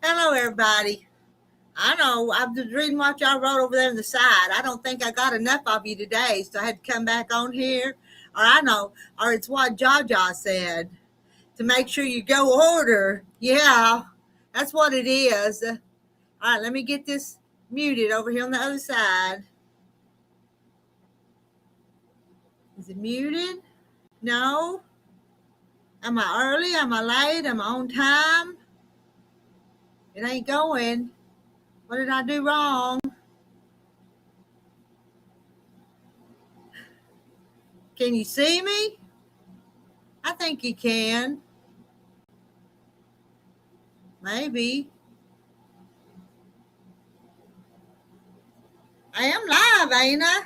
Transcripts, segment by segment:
Hello, everybody. I know I'm just reading what y'all wrote over there on the side. I don't think I got enough of you today, so I had to come back on here. Or I know, or it's what Jaja said to make sure you go order. Yeah, that's what it is. All right, let me get this muted over here on the other side. Is it muted? No. Am I early? Am I late? Am I on time? It ain't going. What did I do wrong? Can you see me? I think you can. Maybe. I am live, ain't I?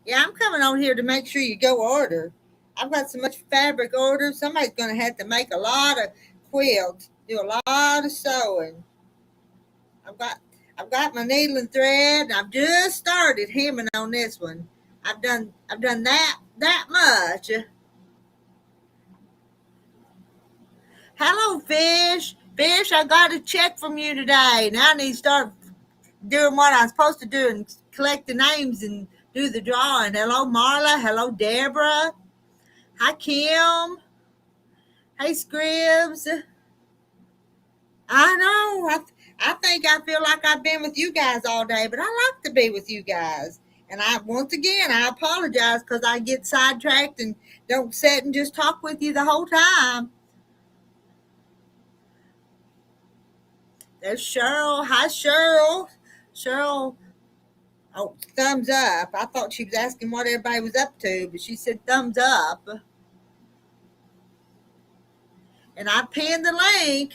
Yeah, I'm coming on here to make sure you go order. I've got so much fabric ordered. Somebody's going to have to make a lot of quilts, do a lot of sewing. I've got I've got my needle and thread, and I've just started hemming on this one. I've done that much. Hello, fish. Fish, I got a check from you today. Now I need to start doing what I'm supposed to do and collect the names and do the drawing. Hello, Marla. Hello, Deborah. Hi, Kim. Hey, Scribs. I know. I think I feel like I've been with you guys all day, but I like to be with you guys. And once again, I apologize because I get sidetracked and don't sit and just talk with you the whole time. There's Cheryl. Hi, Cheryl. Cheryl. Oh, thumbs up. I thought she was asking what everybody was up to, but she said thumbs up. And I pinned the link.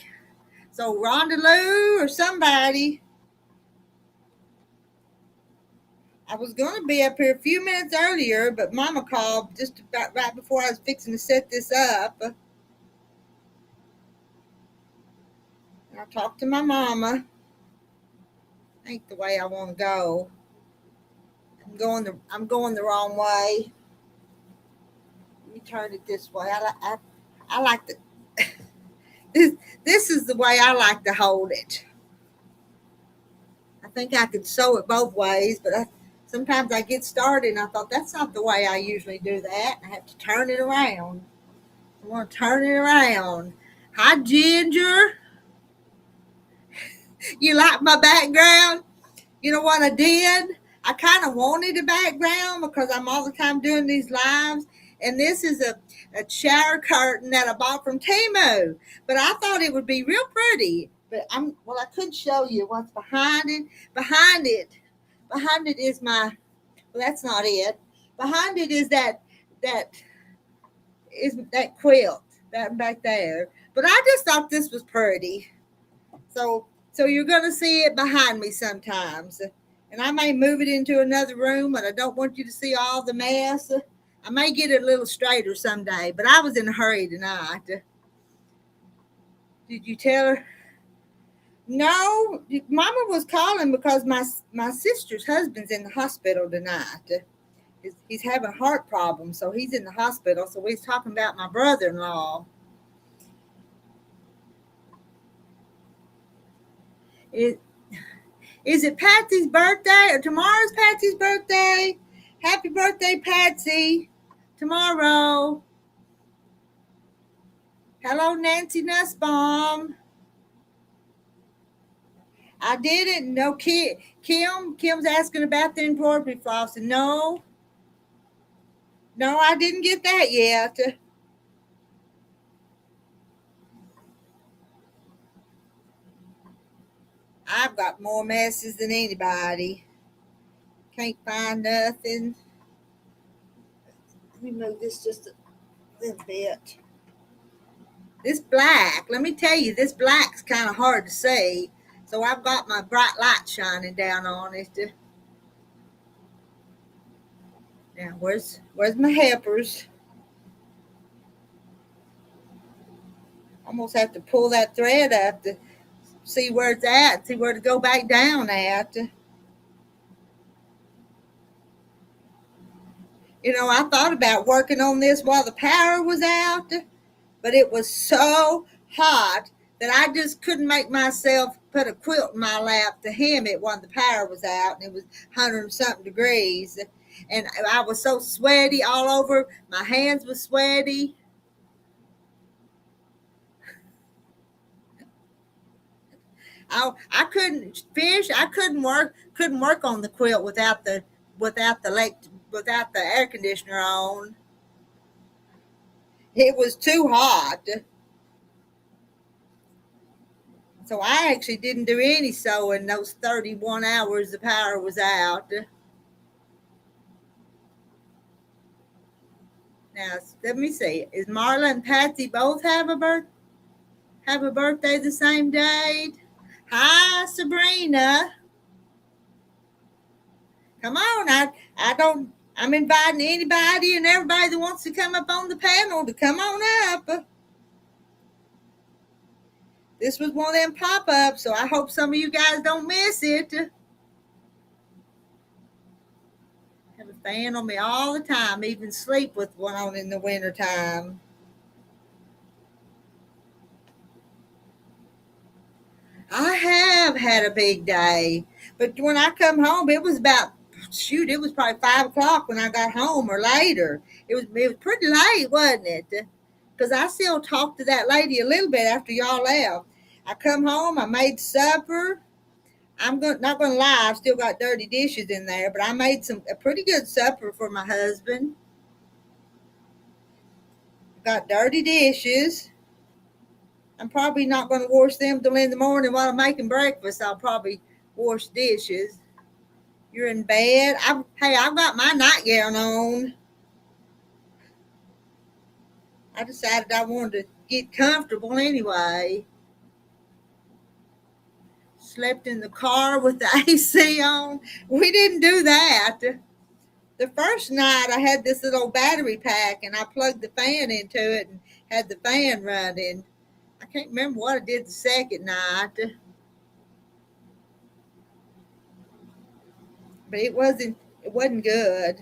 So Rhonda Lou or somebody. I was going to be up here a few minutes earlier, but Mama called just about right before I was fixing to set this up. I talked to my mama. Ain't the way I want to go. I'm going the wrong way. Let me turn it this way. I like to. This is the way I like to hold it. I think I could sew it both ways, but sometimes I get started and I thought that's not the way I usually do that. I have to turn it around. I want to turn it around. Hi, Ginger. You like my background? You know what I did? I kind of wanted a background because I'm all the time doing these lives. And this is a shower curtain that I bought from Temu. But I thought it would be real pretty. But I could show you what's behind it. Behind it is well, that's not it. Behind it is that quilt, that back there. But I just thought this was pretty. So you're going to see it behind me sometimes. And I may move it into another room, but I don't want you to see all the mess. I may get it a little straighter someday, but I was in a hurry tonight. Did you tell her? No, Mama was calling because my sister's husband's in the hospital tonight. He's having a heart problem, so he's in the hospital. So we was talking about my brother-in-law. It, is it Patsy's birthday or tomorrow's Patsy's birthday? Happy birthday, Patsy. Tomorrow. Hello, Nancy Nussbaum. I didn't know Kim's asking about the embroidery floss. And no, I didn't get that yet. I've got more messes than anybody. Can't find nothing. Let me move this just a little bit. This black, let me tell you, this black's kind of hard to see. So I've got my bright light shining down on it. Now, where's my helpers? Almost have to pull that thread up to see where it's at, see where to go back down at. I thought about working on this while the power was out, but it was so hot that I just couldn't make myself put a quilt in my lap to hem it when the power was out and it was 100 and something degrees. And I was so sweaty all over. My hands were sweaty. I couldn't finish. I couldn't work on the quilt without the without the air conditioner on. It was too hot. So I actually didn't do any sewing those 31 hours the power was out. Now let me see. Is Marla and Patsy both have a birthday the same date? Hi, Sabrina. Come on. I don't I'm inviting anybody and everybody that wants to come up on the panel to come on up. This was one of them pop-ups, so I hope some of you guys don't miss it. Have a fan on me all the time, even sleep with one on in the wintertime. I have had a big day, but when I come home, it was about it was probably 5 o'clock when I got home or later. It was pretty late, wasn't it? Because I still talked to that lady a little bit after y'all left. I come home, I made supper. Not gonna lie, I've still got dirty dishes in there, but I made a pretty good supper for my husband. Got dirty dishes. I'm probably not gonna wash them till in the morning while I'm making breakfast. I'll probably wash dishes. You're in bed. I've got my nightgown on. I decided I wanted to get comfortable anyway. Slept in the car with the AC on. We didn't do that. The first night I had this little battery pack and I plugged the fan into it and had the fan running. I can't remember what I did the second night, but it wasn't good.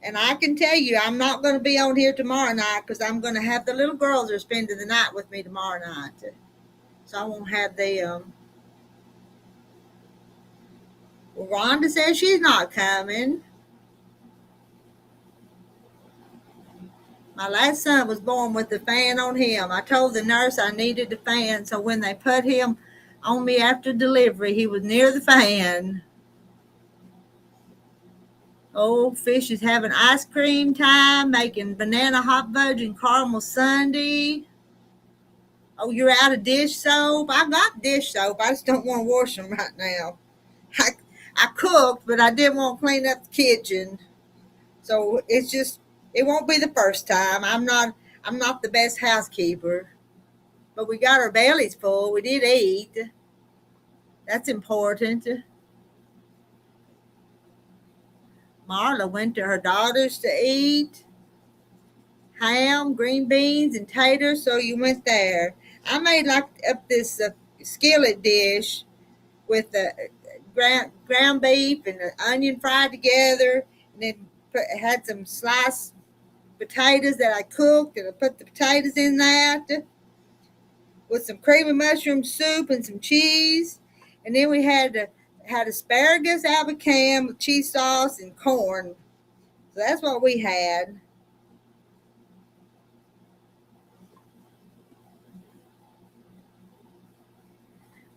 And I can tell you, I'm not going to be on here tomorrow night because I'm going to have the little girls are spending the night with me tomorrow night, so I won't have them. Well, Rhonda says she's not coming. My last son was born with the fan on him. I told the nurse I needed the fan, so when they put him on me after delivery, he was near the fan. Oh, Fish is having ice cream time, making banana hot fudge and caramel sundae. Oh, you're out of dish soap? I got dish soap. I just don't want to wash them right now. I, I cooked, but I didn't want to clean up the kitchen. So it won't be the first time. I'm not the best housekeeper. But we got our bellies full. We did eat. That's important. Marla went to her daughter's to eat ham, green beans, and taters, so you went there. I made like up this skillet dish with the ground beef and the onion fried together, and then had some sliced potatoes that I cooked, and I put the potatoes in that with some cream of mushroom soup and some cheese, and then we had asparagus, albicam, with cheese sauce, and corn. So that's what we had.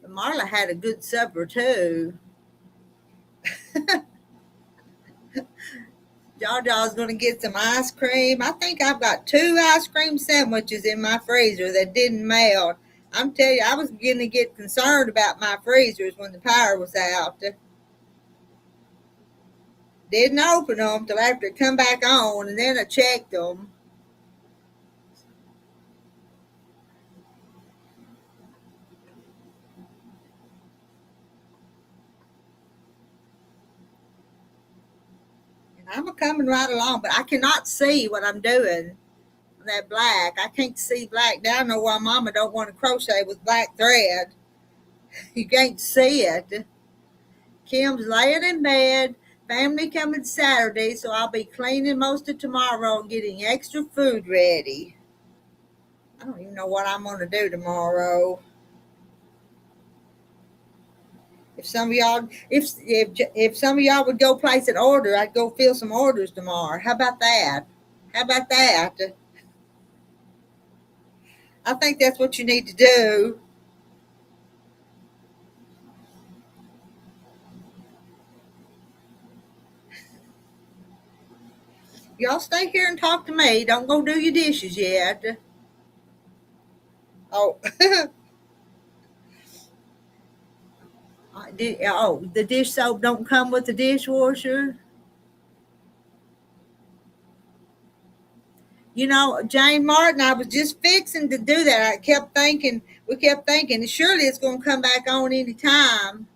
But Marla had a good supper too. Jaja's going to get some ice cream. I think I've got 2 ice cream sandwiches in my freezer that didn't melt. I'm telling you, I was beginning to get concerned about my freezers when the power was out. Didn't open them till after it come back on, and then I checked them. And I'm coming right along, but I cannot see what I'm doing. That black, I can't see black down there why Mama don't want to crochet with black thread. You can't see it. Kim's laying in bed. Family coming Saturday, so I'll be cleaning most of tomorrow and getting extra food ready. I don't even know what I'm going to do tomorrow. If some of y'all, if some of y'all would go place an order, I'd go fill some orders tomorrow. How about that? How about that? I think that's what you need to do. Y'all stay here and talk to me. Don't go do your dishes yet. Oh, the dish soap don't come with the dishwasher. You know, Jane Martin, I was just fixing to do that. We kept thinking, surely it's going to come back on any time.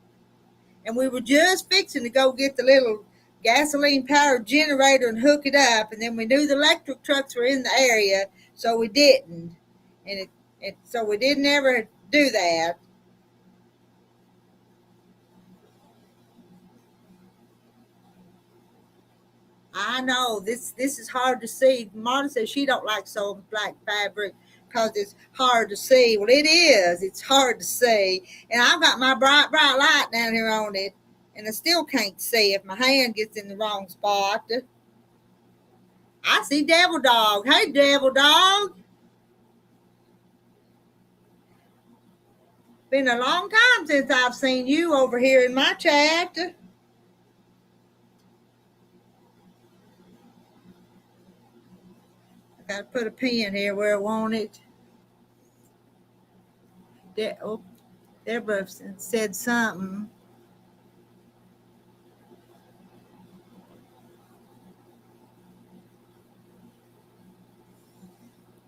And we were just fixing to go get the little gasoline powered generator and hook it up. And then we knew the electric trucks were in the area, so we didn't. And so we didn't ever do that. I know this is hard to see. Marta says she don't like sewing black fabric because it's hard to see. Well, it is. It's hard to see, and I've got my bright light down here on it, and I still can't see if my hand gets in the wrong spot. I see Devil Dog. Hey, Devil Dog. Been a long time since I've seen you over here in my chat. I gotta put a pin here where I want it. Deborah said something.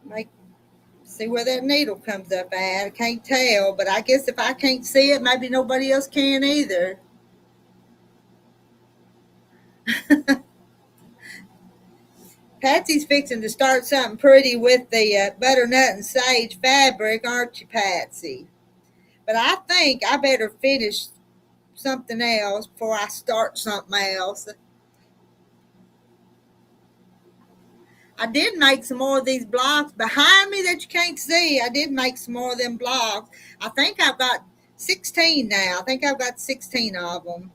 Make See where that needle comes up at. I can't tell, but I guess if I can't see it, maybe nobody else can either. Patsy's fixing to start something pretty with the butternut and sage fabric, aren't you, Patsy? But I think I better finish something else before I start something else. I did make some more of these blocks behind me that you can't see. I did make some more of them blocks. I think I've got 16 now. I think I've got 16 of them.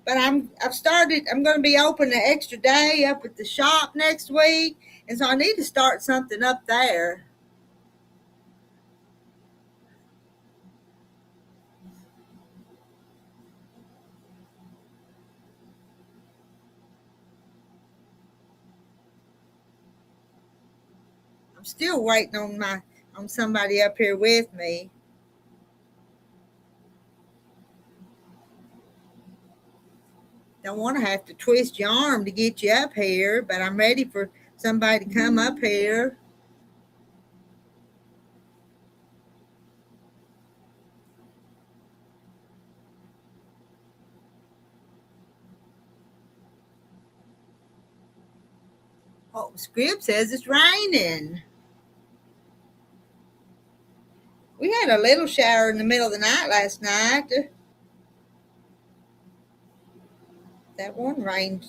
But I'm going to be open an extra day up at the shop next week. And so I need to start something up there. I'm still waiting on somebody up here with me. Don't want to have to twist your arm to get you up here, but I'm ready for somebody to come up here. Oh, script says it's raining. We had a little shower in the middle of the night last night. That one rain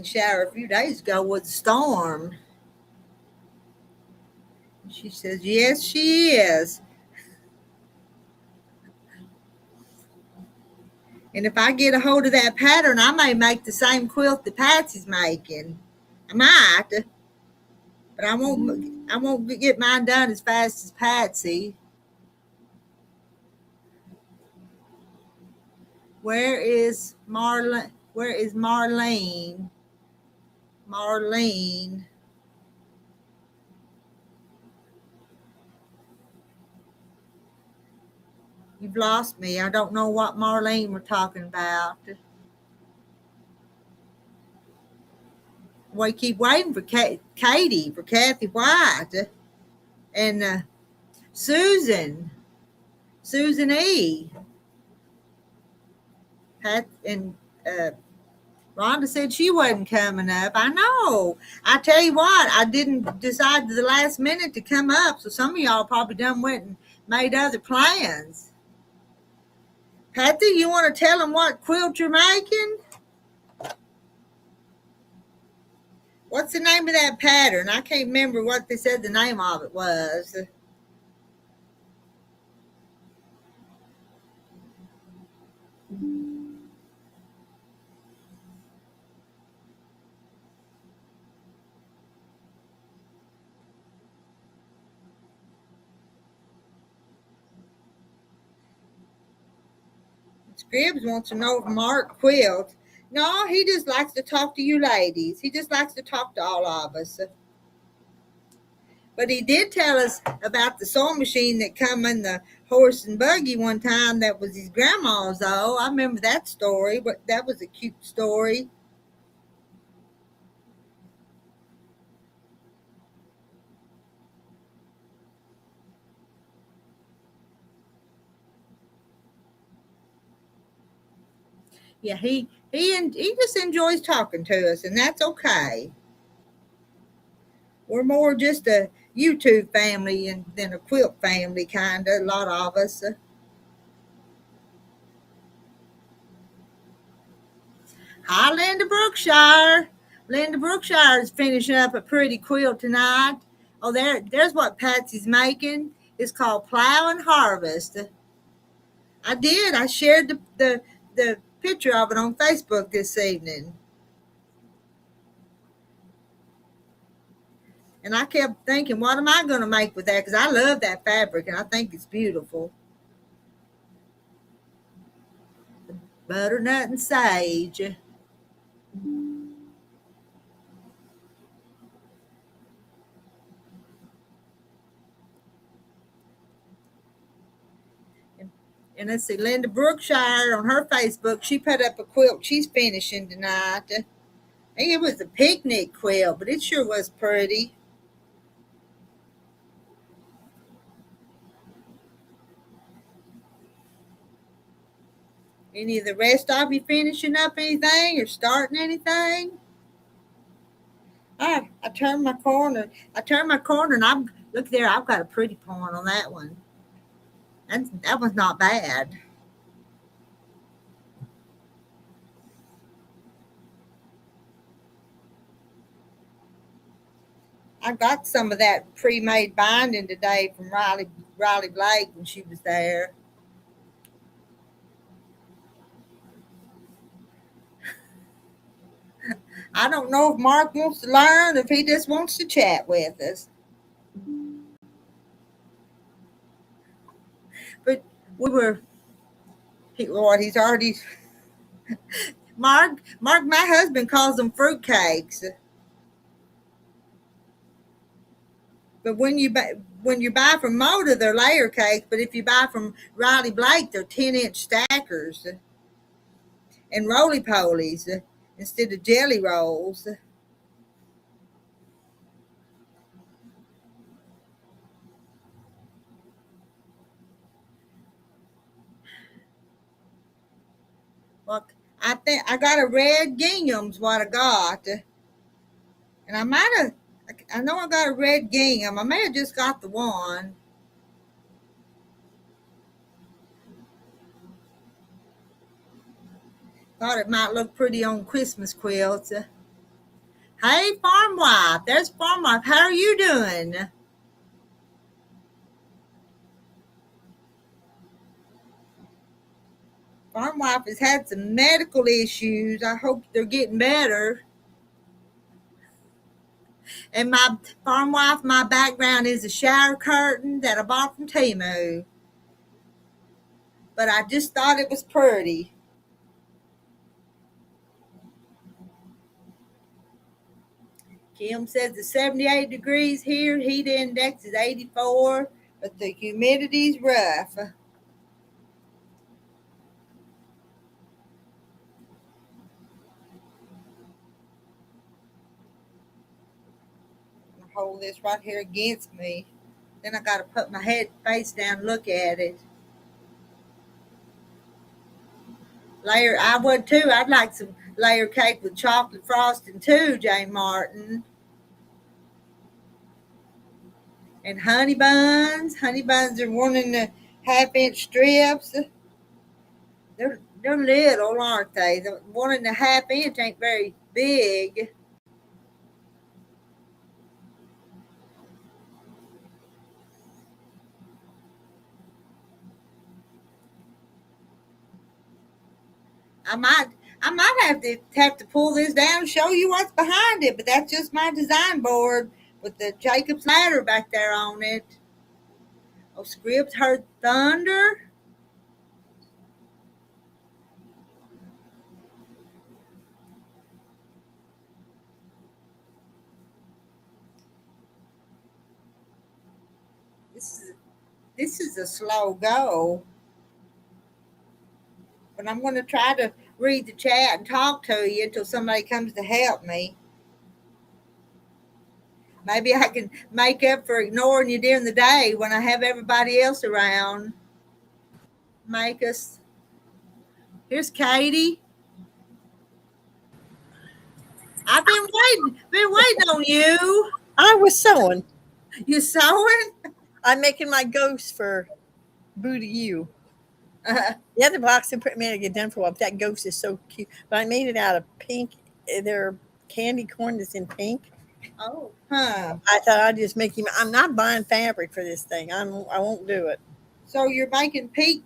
shower a few days ago was a storm. She says, yes, she is. And if I get a hold of that pattern, I may make the same quilt that Patsy's making. I might, but I won't get mine done as fast as Patsy. Where is Marlene? Where is Marlene? Marlene. You've lost me. I don't know what Marlene we're talking about. We keep waiting for Katie, for Kathy White, and Susan E. And Rhonda said she wasn't coming up. I know. I tell you what, I didn't decide to the last minute to come up, so some of y'all probably done went and made other plans. Patty, you want to tell them what quilt you're making? What's the name of that pattern? I can't remember what they said the name of it was. Scribbs wants to know if Mark quilts. No, he just likes to talk to you ladies. He just likes to talk to all of us. But he did tell us about the sewing machine that come in the horse and buggy one time that was his grandma's, though. I remember that story, but that was a cute story. Yeah, he just enjoys talking to us, and that's okay. We're more just a YouTube family than a quilt family, kind of, a lot of us. Hi, Linda Brookshire. Linda Brookshire is finishing up a pretty quilt tonight. Oh, there's what Patsy's making. It's called Plow and Harvest. I did. I shared the picture of it on Facebook this evening. And I kept thinking, what am I going to make with that? Because I love that fabric and I think it's beautiful. Butternut and sage. And let's see, Linda Brookshire on her Facebook, she put up a quilt she's finishing tonight. I think it was a picnic quilt, but it sure was pretty. Any of the rest of you finishing up anything or starting anything? I turned my corner. I turned my corner and I'm look there. I've got a pretty point on that one. That one's not bad. I got some of that pre-made binding today from Riley Blake when she was there. I don't know if Mark wants to learn, if he just wants to chat with us. But we were, Lord, he's already Mark. My husband calls them fruit cakes. But when you buy from Moda, they're layer cakes. But if you buy from Riley Blake, they're 10-inch stackers and roly polies instead of jelly rolls. Well, I think I got a red gingham's what I got, and I might have. I know I got a red gingham. I may have just got the one. Thought it might look pretty on Christmas quilts. Hey, farm wife. There's farm wife. How are you doing? Farm wife has had some medical issues. I hope they're getting better. And my farm wife, my background is a shower curtain that I bought from Temu. But I just thought it was pretty. Kim says it's 78 degrees here. Heat index is 84, but the humidity's rough. I'm gonna hold this right here against me. Then I gotta put my head face down and look at it. Layer, I would too. I'd like some layer cake with chocolate frosting too, Jane Martin. And honey buns. Honey buns are 1.5-inch strips. They're little, aren't they? The 1.5 inch ain't very big. I might I might have to pull this down and show you what's behind it, but that's just my design board with the Jacob's ladder back there on it. Oh, Scribs heard thunder. This is this is a slow go, but I'm going to try to read the chat and talk to you until somebody comes to help me. Maybe I can make up for ignoring you during the day when I have everybody else around. Make us. Here's Katie. I've been waiting on you. I was sewing. You sewing? I'm making my ghost for Boo to You. The other box I made to get done for a while. But that ghost is so cute. But I made it out of pink. They're candy corn that's in pink. Oh, huh. I thought I'd just make him. I'm not buying fabric for this thing. I won't do it. So you're making pink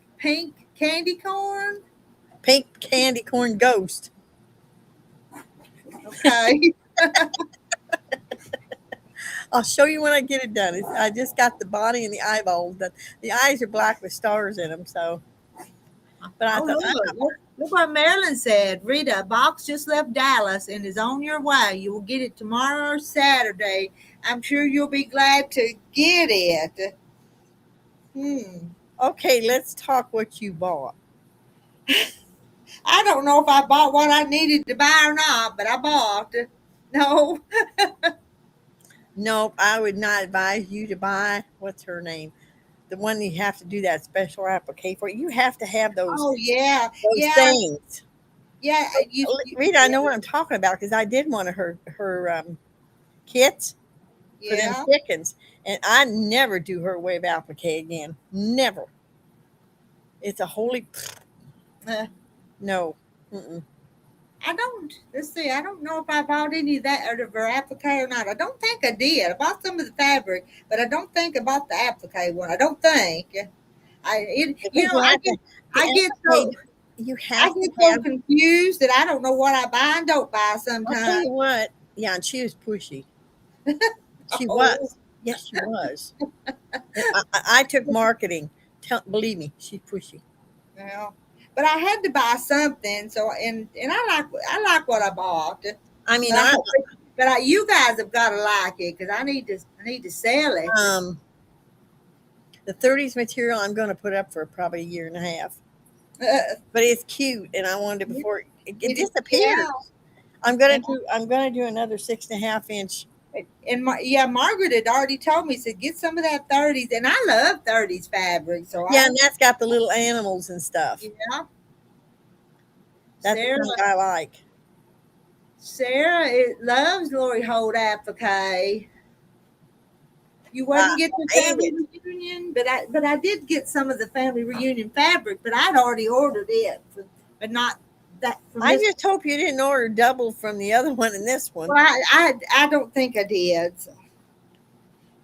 candy corn? Pink candy corn ghost. Okay. I'll show you when I get it done. I just got the body and the eyeballs. The eyes are black with stars in them. So, but I Oh, thought look what Marilyn said. Rita, a box just left Dallas and is on your way. You will get it tomorrow or Saturday. I'm sure you'll be glad to get it. Okay, let's talk what you bought. I don't know if I bought what I needed to buy or not, but I bought. No. Nope, I would not advise you to buy. What's her name? The one you have to do that special applique for. You have to have those Oh yeah, yeah, things. yeah. Rita, I know what I'm talking about because I did one of her kits for them Yeah. chickens, and I never do her wave applique again. Never. It's a holy Uh, no. Mm-mm. I don't. Let's see. I don't know if I bought any of that or the applique or not. I don't think I did. I bought some of the fabric, but I don't think I bought the applique one. I don't think. You know, I get so You I have get to so have. confused that I don't know what I buy and don't buy I'll tell sometimes. you what. Yeah, and she was pushy. She Oh, was. Yes, she was. I took marketing. Believe me, she's pushy. well, but I had to buy something. So and I like what I bought. I mean, But you guys have got to like it because I need to sell it. The 30s material I'm going to put up for probably a year and a half. But it's cute, and I wanted it before it disappeared. Yeah. I'm gonna do another 6.5 inch. And Margaret had already told me, said get some of that 30s, and I love 30s fabric. So Yeah, and that's got the little animals and stuff. yeah. That's Sarah, the thing I like. Sarah loves Lori Holt applique. You wouldn't get the family reunion, but I did get some of the family reunion fabric, but I'd already ordered it, but not that. I just hope you didn't order double from the other one and this one. Well, I don't think I did. So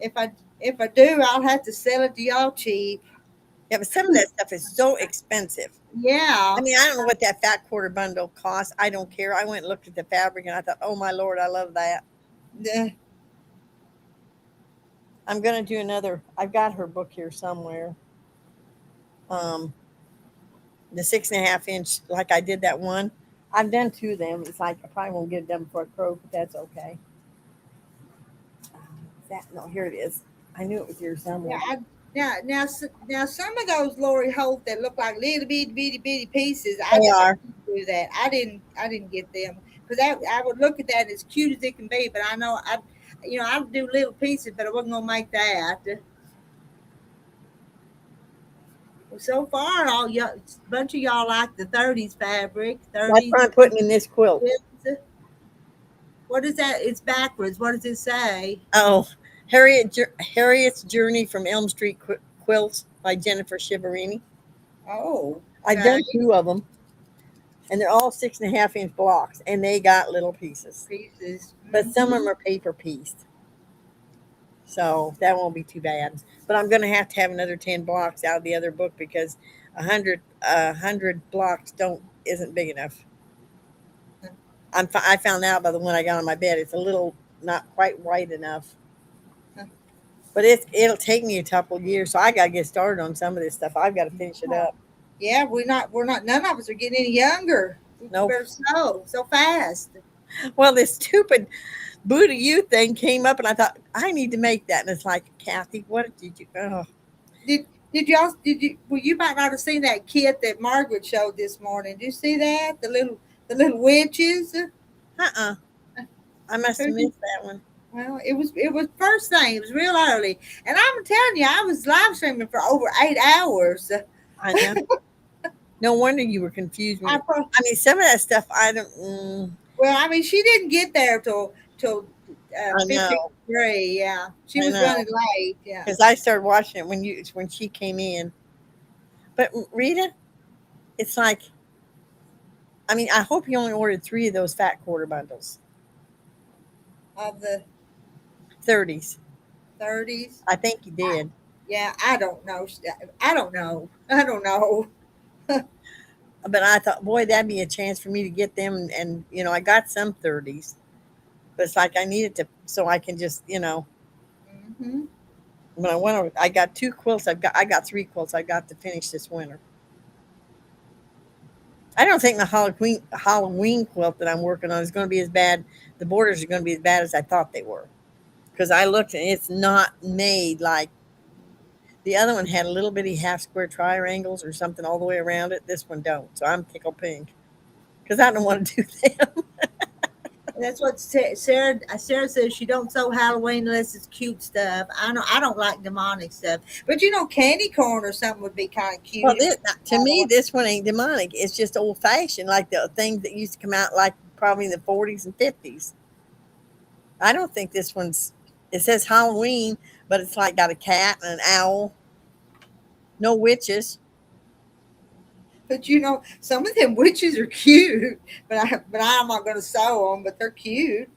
if I do, I'll have to sell it to y'all cheap. Yeah, but some of that stuff is so expensive. Yeah. I mean, I don't know what that fat quarter bundle costs. I don't care. I went and looked at the fabric and I thought, oh my Lord, I love that. I'm going to do another. I've got her book here somewhere. The 6.5 inch, like I did that one. I've done 2 of them. It's like I probably won't get it done before I croak, but that's okay. No, here it is. I knew it was here somewhere. Now, some of those Lori Holt that look like little bitty pieces. They are. Do that. I didn't get them because I would look at that as cute as it can be, but I know I would do little pieces, but I wasn't gonna make that. Well, so far, a bunch of y'all like the 30s fabric. 30s. That's what I'm putting in this quilt. What is that? It's backwards. What does it say? Oh, Harriet's Journey from Elm Street Quilts by Jennifer Shiverini. Oh, I've done 2 of them, and they're all 6.5 inch blocks, and they got little pieces. But some of them are paper pieced, so that won't be too bad. But I'm going to have another 10 blocks out of the other book because 100 blocks isn't big enough. I found out by the one I got on my bed. It's a little not quite wide enough. But it'll take me a couple years, so I gotta get started on some of this stuff. I've got to finish it up. Yeah, we're not. None of us are getting any younger. Nope. We're so fast. Well, this stupid Buddha You thing came up, and I thought I need to make that. And it's like, Kathy, what did you? Oh. Did y'all? Well, you might not have seen that kit that Margaret showed this morning. Did you see that? The little witches. I must have missed that one. Well, it was first thing. It was real early, and I'm telling you, I was live streaming for over 8 hours. I know. No wonder you were confused. I mean, some of that stuff I don't. Well, I mean, she didn't get there till 53. Yeah, she was running late. Yeah, because I started watching it when she came in. But Rita, it's like, I mean, I hope you only ordered 3 of those fat quarter bundles. Of the 30s. 30s. I think you did. Yeah, I don't know. I don't know. But I thought, boy, that'd be a chance for me to get them. And I got some 30s. But it's like I needed to, so I can just, Mm-hmm. When I got 2 quilts. I got 3 quilts I got to finish this winter. I don't think the Halloween quilt that I'm working on is going to be as bad. The borders are going to be as bad as I thought they were. Because I looked and it's not made like the other one had a little bitty half square triangles or something all the way around it. This one don't. So I'm tickled pink because I don't want to do them. That's what Sarah says. She don't sew Halloween unless it's cute stuff. I don't like demonic stuff, but candy corn or something would be kind of cute. Well, to me, this one ain't demonic. It's just old fashioned, like the things that used to come out like probably in the 40s and 50s. I don't think this one's. It says Halloween, but it's like got a cat and an owl. No witches. But some of them witches are cute. But I'm not going to sew them. But they're cute.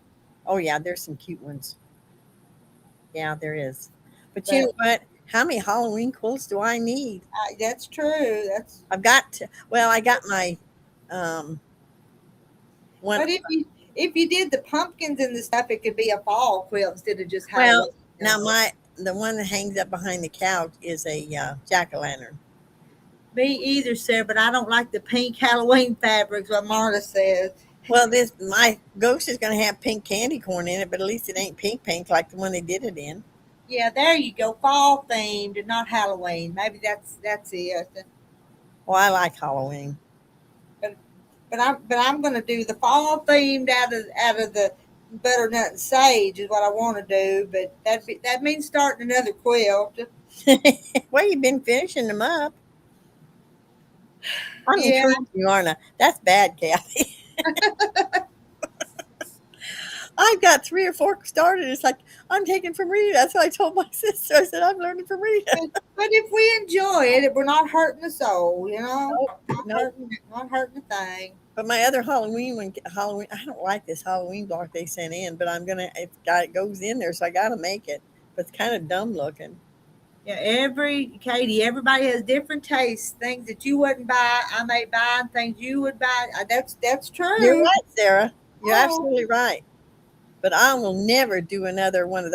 Oh yeah, there's some cute ones. Yeah, there is. But you know what? How many Halloween quilts do I need? That's true. I got my one. But if you did the pumpkins and the stuff, it could be a fall quilt instead of just Halloween. Well, now the one that hangs up behind the couch is a jack-o'-lantern. Me either, Sarah, but I don't like the pink Halloween fabrics, what Marta says. Well, my ghost is going to have pink candy corn in it, but at least it ain't pink like the one they did it in. Yeah, there you go. Fall themed and not Halloween. Maybe that's it. Well, I like Halloween. But I'm going to do the fall themed out of the butternut and sage is what I want to do. But that means starting another quilt. Well, you've been finishing them up. I'm encouraging you, aren't I? That's bad, Kathy. I've got 3 or 4 started. It's like I'm taking from Rita. That's what I told my sister. I said I'm learning from Rita. But if we enjoy it, we're not hurting the soul, Nope. Not hurting the thing. But my other Halloween, I don't like this Halloween block they sent in, but it goes in there, so I got to make it. But it's kind of dumb looking. Yeah, Katie, everybody has different tastes. Things that you wouldn't buy, I may buy, and things you would buy. That's true. You're right, Sarah. You're absolutely right. But I will never do another one of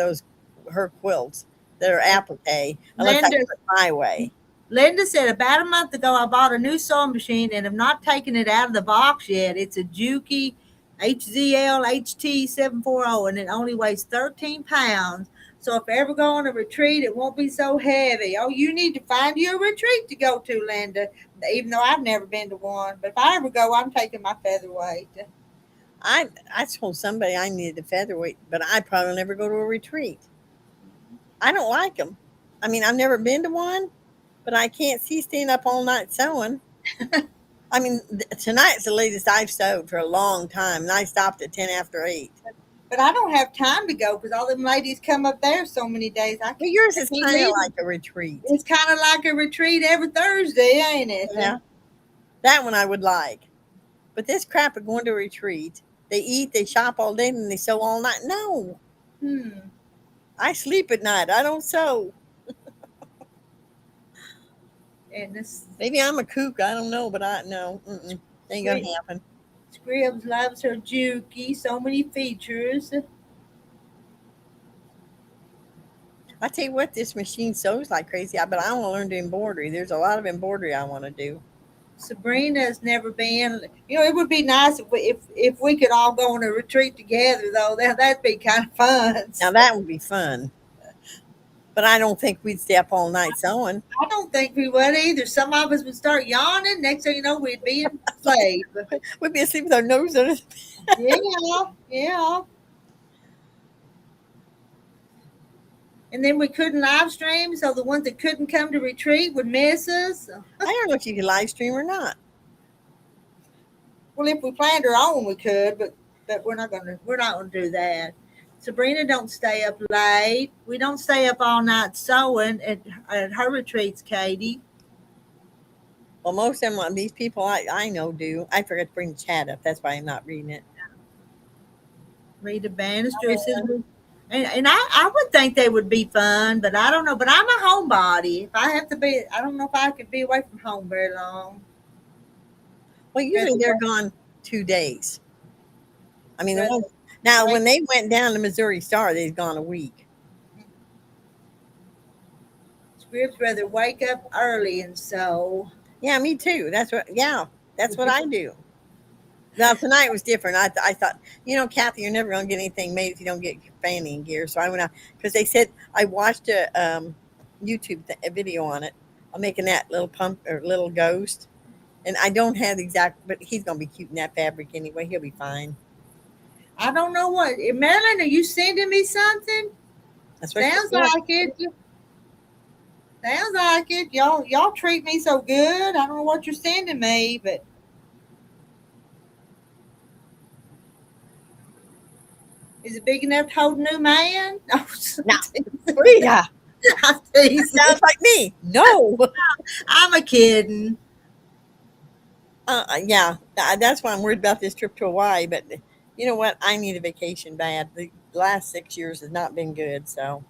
her quilts that are applique unless I do it my way. Linda said about a month ago I bought a new sewing machine and have not taken it out of the box yet. It's a Juki HZL HT 740 and it only weighs 13 pounds. So if I ever go on a retreat, it won't be so heavy. Oh, you need to find you a retreat to go to, Linda, even though I've never been to one. But if I ever go, I'm taking my featherweight. I told somebody I needed a featherweight, but I probably never go to a retreat. I don't like them. I mean, I've never been to one, but I can't see staying up all night sewing. I mean, tonight's the latest I've sewed for a long time, and I stopped at 10 after 8. But I don't have time to go because all them ladies come up there so many days. But yours is kind of like a retreat. It's kind of like a retreat every Thursday, ain't it? Yeah. That one I would like. But this crap of going to a retreat, they eat, they shop all day, and they sew all night. No. I sleep at night. I don't sew. And maybe I'm a kook. I don't know, but I no. Mm-mm. Ain't gonna happen. Scribs loves her Juki. So many features. I tell you what, this machine sews like crazy. But I want to learn to embroidery. There's a lot of embroidery I want to do. Sabrina's never been. You know, it would be nice if we could all go on a retreat together, though. That'd be kind of fun. Now that would be fun. But I don't think we'd stay up all night sewing. I don't think we would either. Some of us would start yawning. Next thing you know, we'd be in sleep. We'd be asleep with our nose on it. Yeah. And then we couldn't live stream, so the ones that couldn't come to retreat would miss us. I don't know if you could live stream or not. Well, if we planned our own, we could, but we're not gonna do that. Sabrina don't stay up late. We don't stay up all night sewing at her retreats, Katie. Well, most of them, these people I know do. I forgot to bring the chat up. That's why I'm not reading it. Rita Bannister says, and I would think they would be fun, but I don't know. But I'm a homebody. If I have to be, I don't know if I could be away from home very long. Well, usually they're gone 2 days. I mean, now when they went down to Missouri Star, they've gone a week. Scribs rather wake up early and sew. Yeah, me too. That's what I do. Now tonight was different. I thought, Kathy, you're never gonna get anything made if you don't get fanning gear. So I went out because they said I watched a YouTube a video on it. I'm making that little pump or little ghost, and I don't have the exact, but he's gonna be cute in that fabric anyway. He'll be fine. I don't know what, Marilyn. Are you sending me something? That's what sounds like it. Sounds like it. Y'all treat me so good. I don't know what you're sending me, but. Is it big enough to hold a new man? No. Yeah. Sounds like me. No. I'm a kidding. Yeah. That's why I'm worried about this trip to Hawaii. But you know what? I need a vacation bad. The last 6 years has not been good. So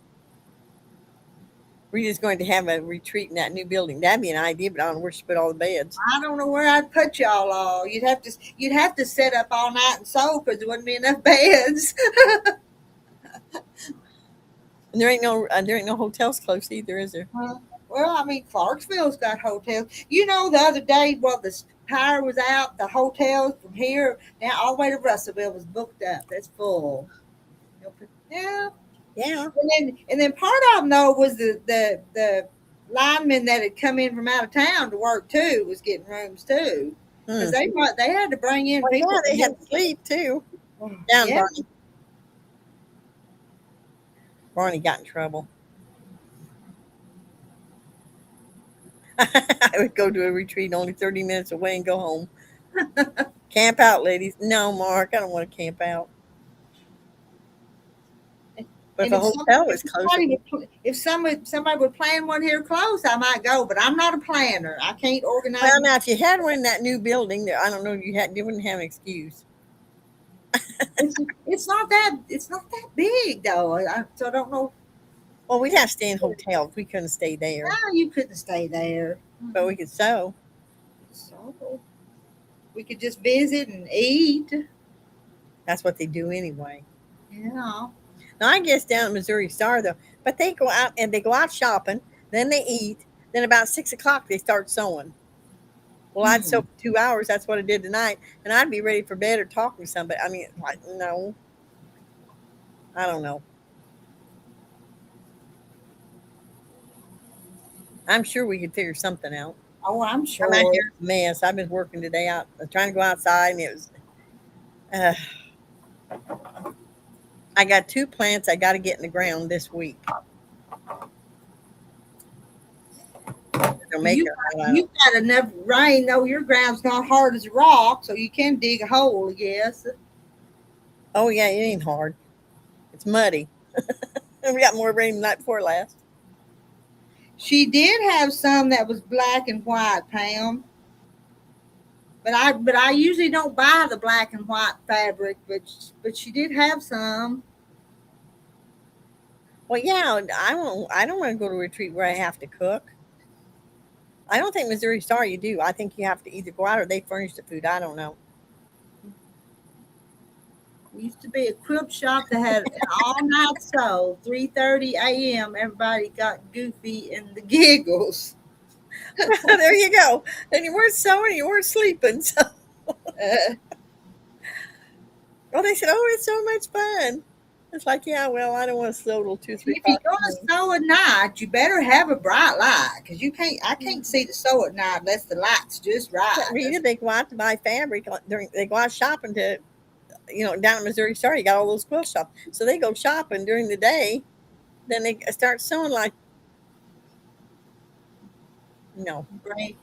we're just going to have a retreat in that new building. That'd be an idea, but I don't know where to put all the beds. I don't know where I'd put y'all all. You'd have to sit up all night and sew because there wouldn't be enough beds. And there ain't no hotels close either, is there? Well, I mean, Clarksville's got hotels. The other day while the power was out, the hotels from here down all the way to Russellville was booked up. That's full. Yeah. Yeah. And then part of them though was the linemen that had come in from out of town to work too was getting rooms too because they had to bring in people. Yeah, they had to sleep too. Down, yeah. Barney got in trouble. I would go to a retreat only 30 minutes away and go home. Camp out, ladies. No, Mark, I don't want to camp out. But if a hotel is close, if somebody would plan one here close, I might go. But I'm not a planner. I can't organize. Well, now if you had one in that new building, I don't know. You wouldn't have an excuse. It's not that big though. So I don't know. Well, we'd have to stay in hotels. We couldn't stay there. No, you couldn't stay there. But we could sew. So we could just visit and eat. That's what they do anyway. Yeah. Now, I guess down at Missouri Star, though, but they go out shopping, then they eat, then about 6 o'clock they start sewing. Well, I'd sew for 2 hours. That's what I did tonight. And I'd be ready for bed or talking to somebody. I mean, no. I don't know. I'm sure we could figure something out. Oh, I'm sure. I'm out here a mess. I've been working today out, trying to go outside, and it was... I got 2 plants I got to get in the ground this week. You've got enough rain, though. Your ground's not hard as a rock, so you can dig a hole, I guess. Oh, yeah, it ain't hard. It's muddy. We got more rain than the night before last. She did have some that was black and white, Pam. But I usually don't buy the black and white fabric, but she did have some. Well, yeah, I don't want to go to a retreat where I have to cook. I don't think Missouri Star you do. I think you have to either go out or they furnish the food. I don't know. We used to be a quilt shop that had an all-night show, 3:30 a.m. Everybody got goofy and the giggles. There you go. And you weren't sewing, you weren't sleeping. So, Uh, well, they said, "Oh, it's so much fun." It's like, yeah, well, I don't want to sew till 2, 3 if you're o'clock. gonna sew at night, you better have a bright light because you can't. I can't see to sew at night unless the light's just right. Rita, they go out to buy fabric during. They go out shopping to, down at Missouri Star. You got all those quilt shops, so they go shopping during the day. Then they start sewing like,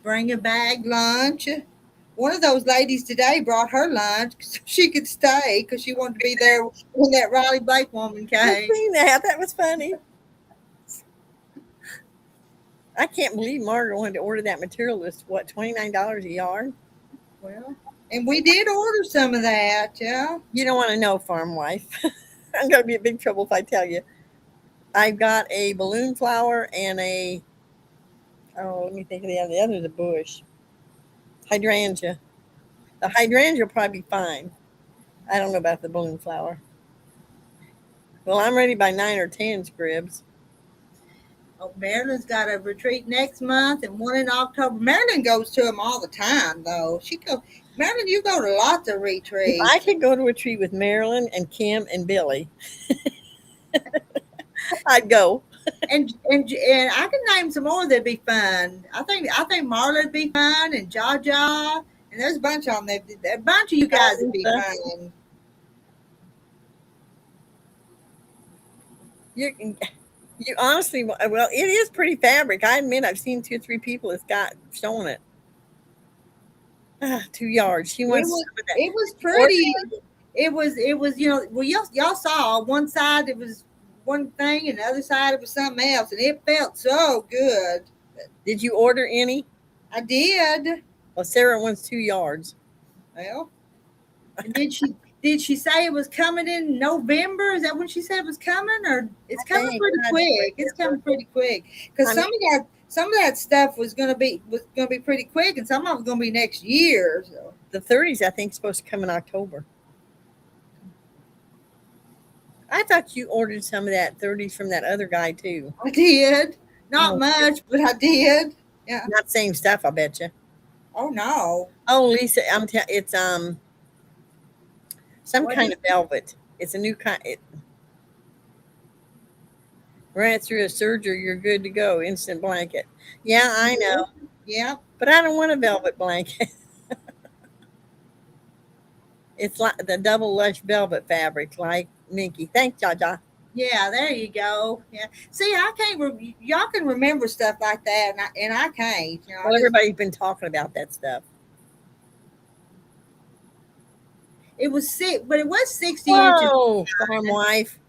Bring a bag lunch. One of those ladies today brought her lunch so she could stay because she wanted to be there when that Riley Blake woman I came. seen that. That was funny. I can't believe Margaret wanted to order that material. It was what, $29 a yard? Well, and we did order some of that, yeah. You don't want to know, farm wife. I'm going to be in big trouble if I tell you. I've got a balloon flower and let me think of the other. The other's a bush. Hydrangea. The hydrangea will probably be fine. I don't know about the balloon flower. Well, I'm ready by 9 or 10, Scribs. Oh, Marilyn's got a retreat next month and one in October. Marilyn goes to them all the time, though. Marilyn, you go to lots of retreats. If I could go to a retreat with Marilyn and Kim and Billy, I'd go. and I can name some more that'd be fun. I think Marla'd be fun, and Jaja, and there's a bunch on there. A bunch of you guys would be fun. You honestly, well, it is pretty fabric. I admit I've seen 2 or 3 people that's got showing it. 2 yards. She wants it was pretty. It was well, y'all saw one side it was one thing and the other side it was something else, and it felt so good. Did you order any? I did. Well, Sarah wants 2 yards. Well, and did she say it was coming in November? Is that when she said it was coming, or it's coming pretty quick? It's coming pretty quick because some of that stuff was going to be pretty quick, and some of it's going to be next year. So. The 30s, I think, is supposed to come in October. I thought you ordered some of that 30s from that other guy too. I did. Not much, but I did. Yeah. Not same stuff, I bet you. Oh no. Oh, Lisa, it's some kind of velvet. It's a new kind. Ran it through a surgery. You're good to go. Instant blanket. Yeah, I know. Yeah. But I don't want a velvet blanket. It's like the double lush velvet fabric, like Minky. Thanks, Jaja. Yeah, there you go. Yeah. See, I can't. Y'all can remember stuff like that, and I can't. Well, everybody's been talking about that stuff. It was but it was 60 inches. Oh, farm wife.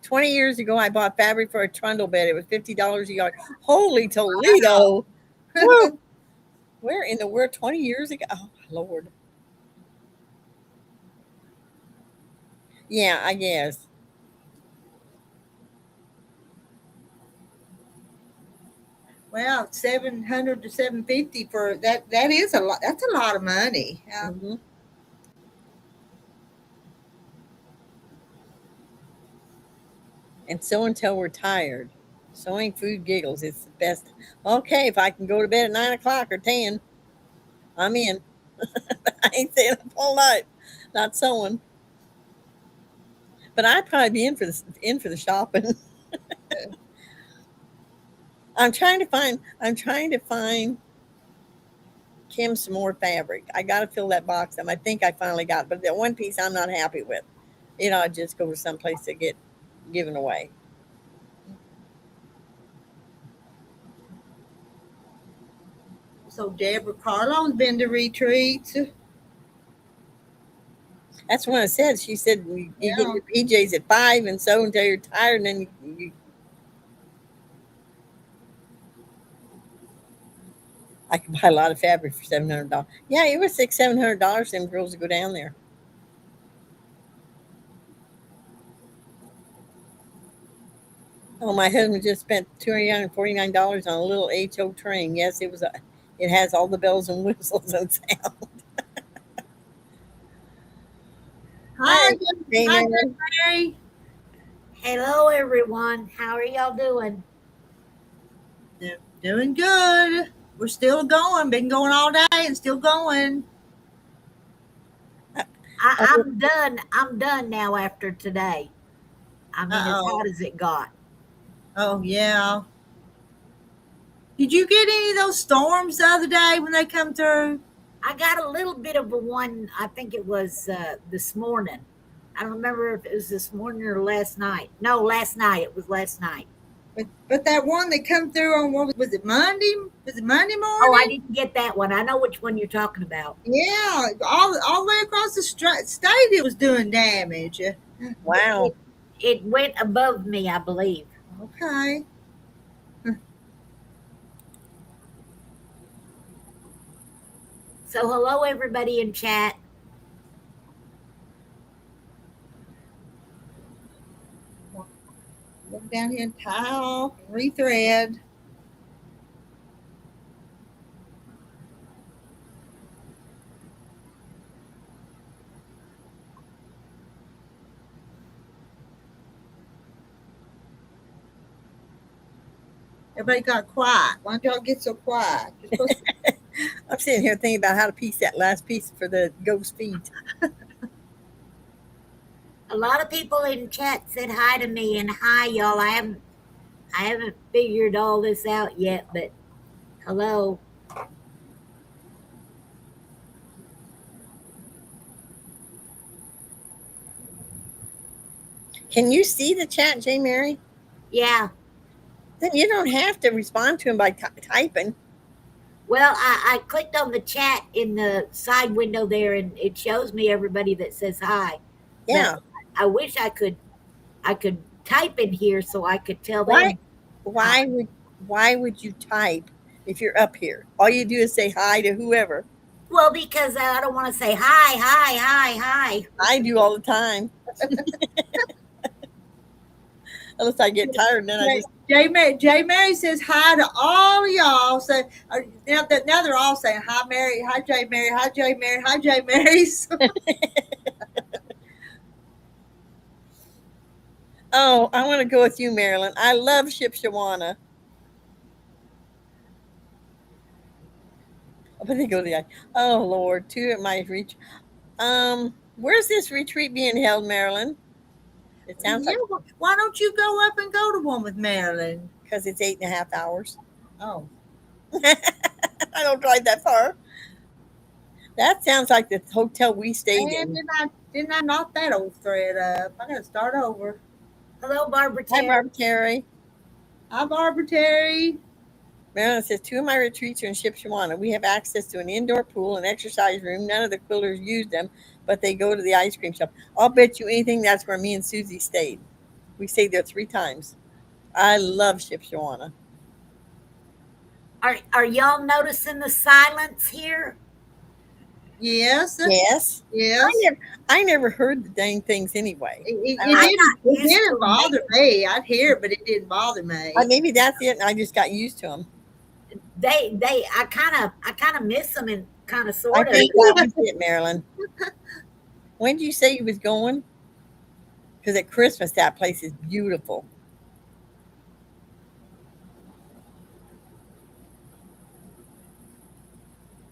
20 years ago, I bought fabric for a trundle bed. It was $50 a yard. Holy Toledo! Woo. Where in the world? 20 years ago? Oh, Lord. Yeah, I guess. Well, 700 to 750 for that. That is a lot. That's a lot of money. Yeah. Mm-hmm. And so until we're tired. Sewing food giggles. It's the best. Okay, if I can go to bed at 9 o'clock or 10, I'm in. I ain't staying up all night, not sewing. But I'd probably be in for the shopping. I'm trying to find Kim some more fabric. I got to fill that box up. I think I finally got it, but that one piece I'm not happy with. I'd just go to someplace to get given away. So Deborah Carlo's been to retreats. That's what I said. She said you get your PJs at 5 and sew until you're tired, and then you I could buy a lot of fabric for $700. Yeah, it was $600-700 them girls to go down there. Oh, my husband just spent $249 on a little HO train. Yes, it has all the bells and whistles and sound. Hi, Hi, hi, Mary. Mary. Hello, everyone. How are y'all doing? Doing good. We're still going. Been going all day and still going. I'm done. I'm done now after today. I mean, as Uh-oh. hot as it got. Oh, yeah. Did you get any of those storms the other day when they come through? I got a little bit of a one. I think it was this morning. I don't remember if it was this morning or last night. No, last night. It was last night. But that one that come through on what was it Monday? Was it Monday Oh, I morning? didn't get that one. I know which one you're talking about. Yeah, all the way across the state it was doing damage. Wow. It went above me, I believe. Okay. So, hello, everybody in chat. Look down here and tie off, rethread. Everybody got quiet. Why don't y'all get so quiet? You're supposed to- I'm sitting here thinking about how to piece that last piece for the ghost feet. A lot of people in chat said hi to me and hi, y'all. I haven't figured all this out yet, but hello. Can you see the chat, J. Mary? Yeah. Then you don't have to respond to him by typing. Well, I clicked on the chat in the side window there, and it shows me everybody that says hi. Yeah. But I wish I could type in here so I could tell them. Why would you type if you're up here? All you do is say hi to whoever. Well, because I don't want to say hi. I do all the time. Unless I get tired, and then I just J. Mary says hi to all of y'all. So now they're all saying hi, Mary, hi, J. Mary, hi, J. Mary, hi, J. Mary. Oh, I want to go with you, Marilyn. I love Shipshawana. But they go to the oh Lord, two at my reach. Where's this retreat being held, Marilyn? It sounds like Why don't you go up and go to one with Marilyn? because it's 8.5 hours. Oh, I don't drive that far. That sounds like the hotel we stayed and in. didn't I knock that old thread up? I gotta start over. Hello, Barbara Hi, Terry. Barbara Terry. Hi, Barbara Terry. Marilyn says, two of my retreats are in Shipshawana. We have access to an indoor pool and exercise room. None of the quillers use them, but they go to the ice cream shop. I'll bet you anything that's where me and Susie stayed. We stayed there 3 times. I love Shipshawana. Are y'all noticing the silence here? Yes. Yes. Yes. I never heard the dang things anyway. It didn't bother me. I'd hear it, but it didn't bother me. Maybe that's it, and I just got used to them. I kind of miss them and kind of sort I of. think that was it, Marilyn. When did you say you was going? Because at Christmas, that place is beautiful.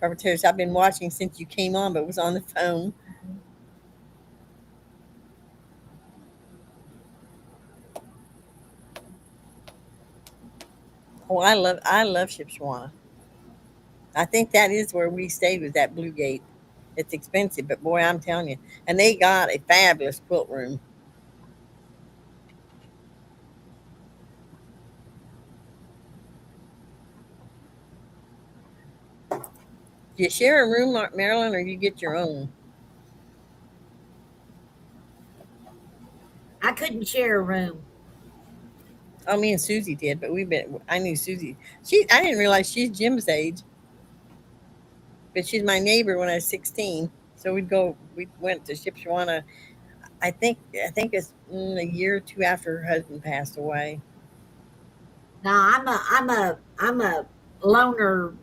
Barbara Terrace, I've been watching since you came on, but was on the phone. Oh, I love Shipshawana. I think that is where we stayed, was that Blue Gate. It's expensive, but boy, I'm telling you. And they got a fabulous quilt room. Do you share a room, Marilyn, or you get your own? I couldn't share a room. Oh, me and Susie did, but I knew Susie. I didn't realize she's Jim's age, but she's my neighbor when I was 16. So we went to Shipshawana. I think it's a year or 2 after her husband passed away. No, I'm a loner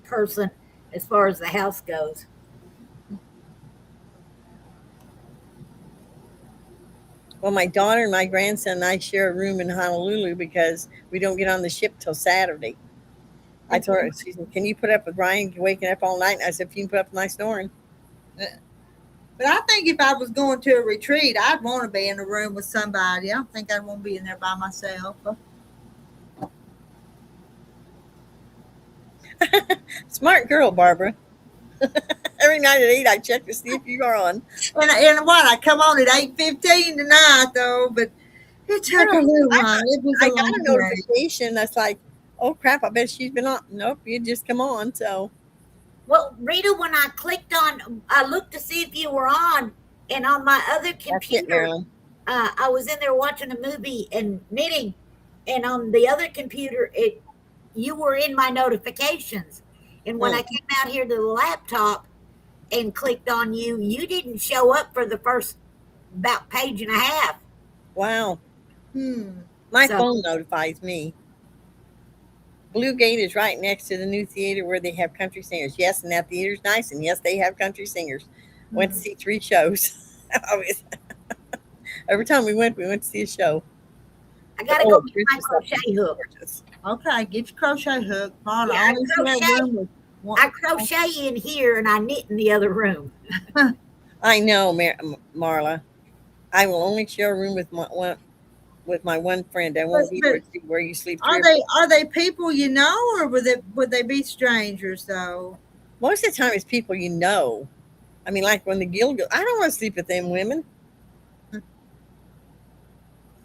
person as far as the house goes. Well, my daughter and my grandson and I share a room in Honolulu because we don't get on the ship till Saturday. I told her, she said, "Can you put up with Ryan waking up all night?" And I said, "If you can put up with my snoring." But I think if I was going to a retreat, I'd want to be in a room with somebody. I don't think I'd want to be in there by myself. Smart girl, Barbara. Every night at 8, I check to see if you are on. And what? I come on at 8:15 tonight, though, but it took a little while. It was I a got long a day. notification that's like, "Oh crap! I bet she's been on." Nope, you just come on. So Well, Rita, when I clicked on, I looked to see if you were on, and on my other that's it, computer, Marilyn. I was in there watching a movie and knitting, and on the other computer, you were in my notifications. And when I came out here to the laptop and clicked on you, you didn't show up for the first about page and a half. Wow, Hmm. my So- phone notifies me. Blue Gate is right next to the new theater where they have country singers. Yes, and that theater's nice, and yes, they have country singers. Went to see 3 shows. Every time we went to see a show. I gotta Oh, go get Bruce my is up. crochet hook. Gorgeous. Okay, get your crochet hook. Marla, Yeah, I only share a crochet. room with one. I crochet in here and I knit in the other room. I know, Marla. I will only share a room with my one friend. I won't be But- there to where you sleep. 3 or Are they people you know, or would they be strangers though? Most of the time, it's people you know. I mean, like when the guild goes, I don't want to sleep with them women.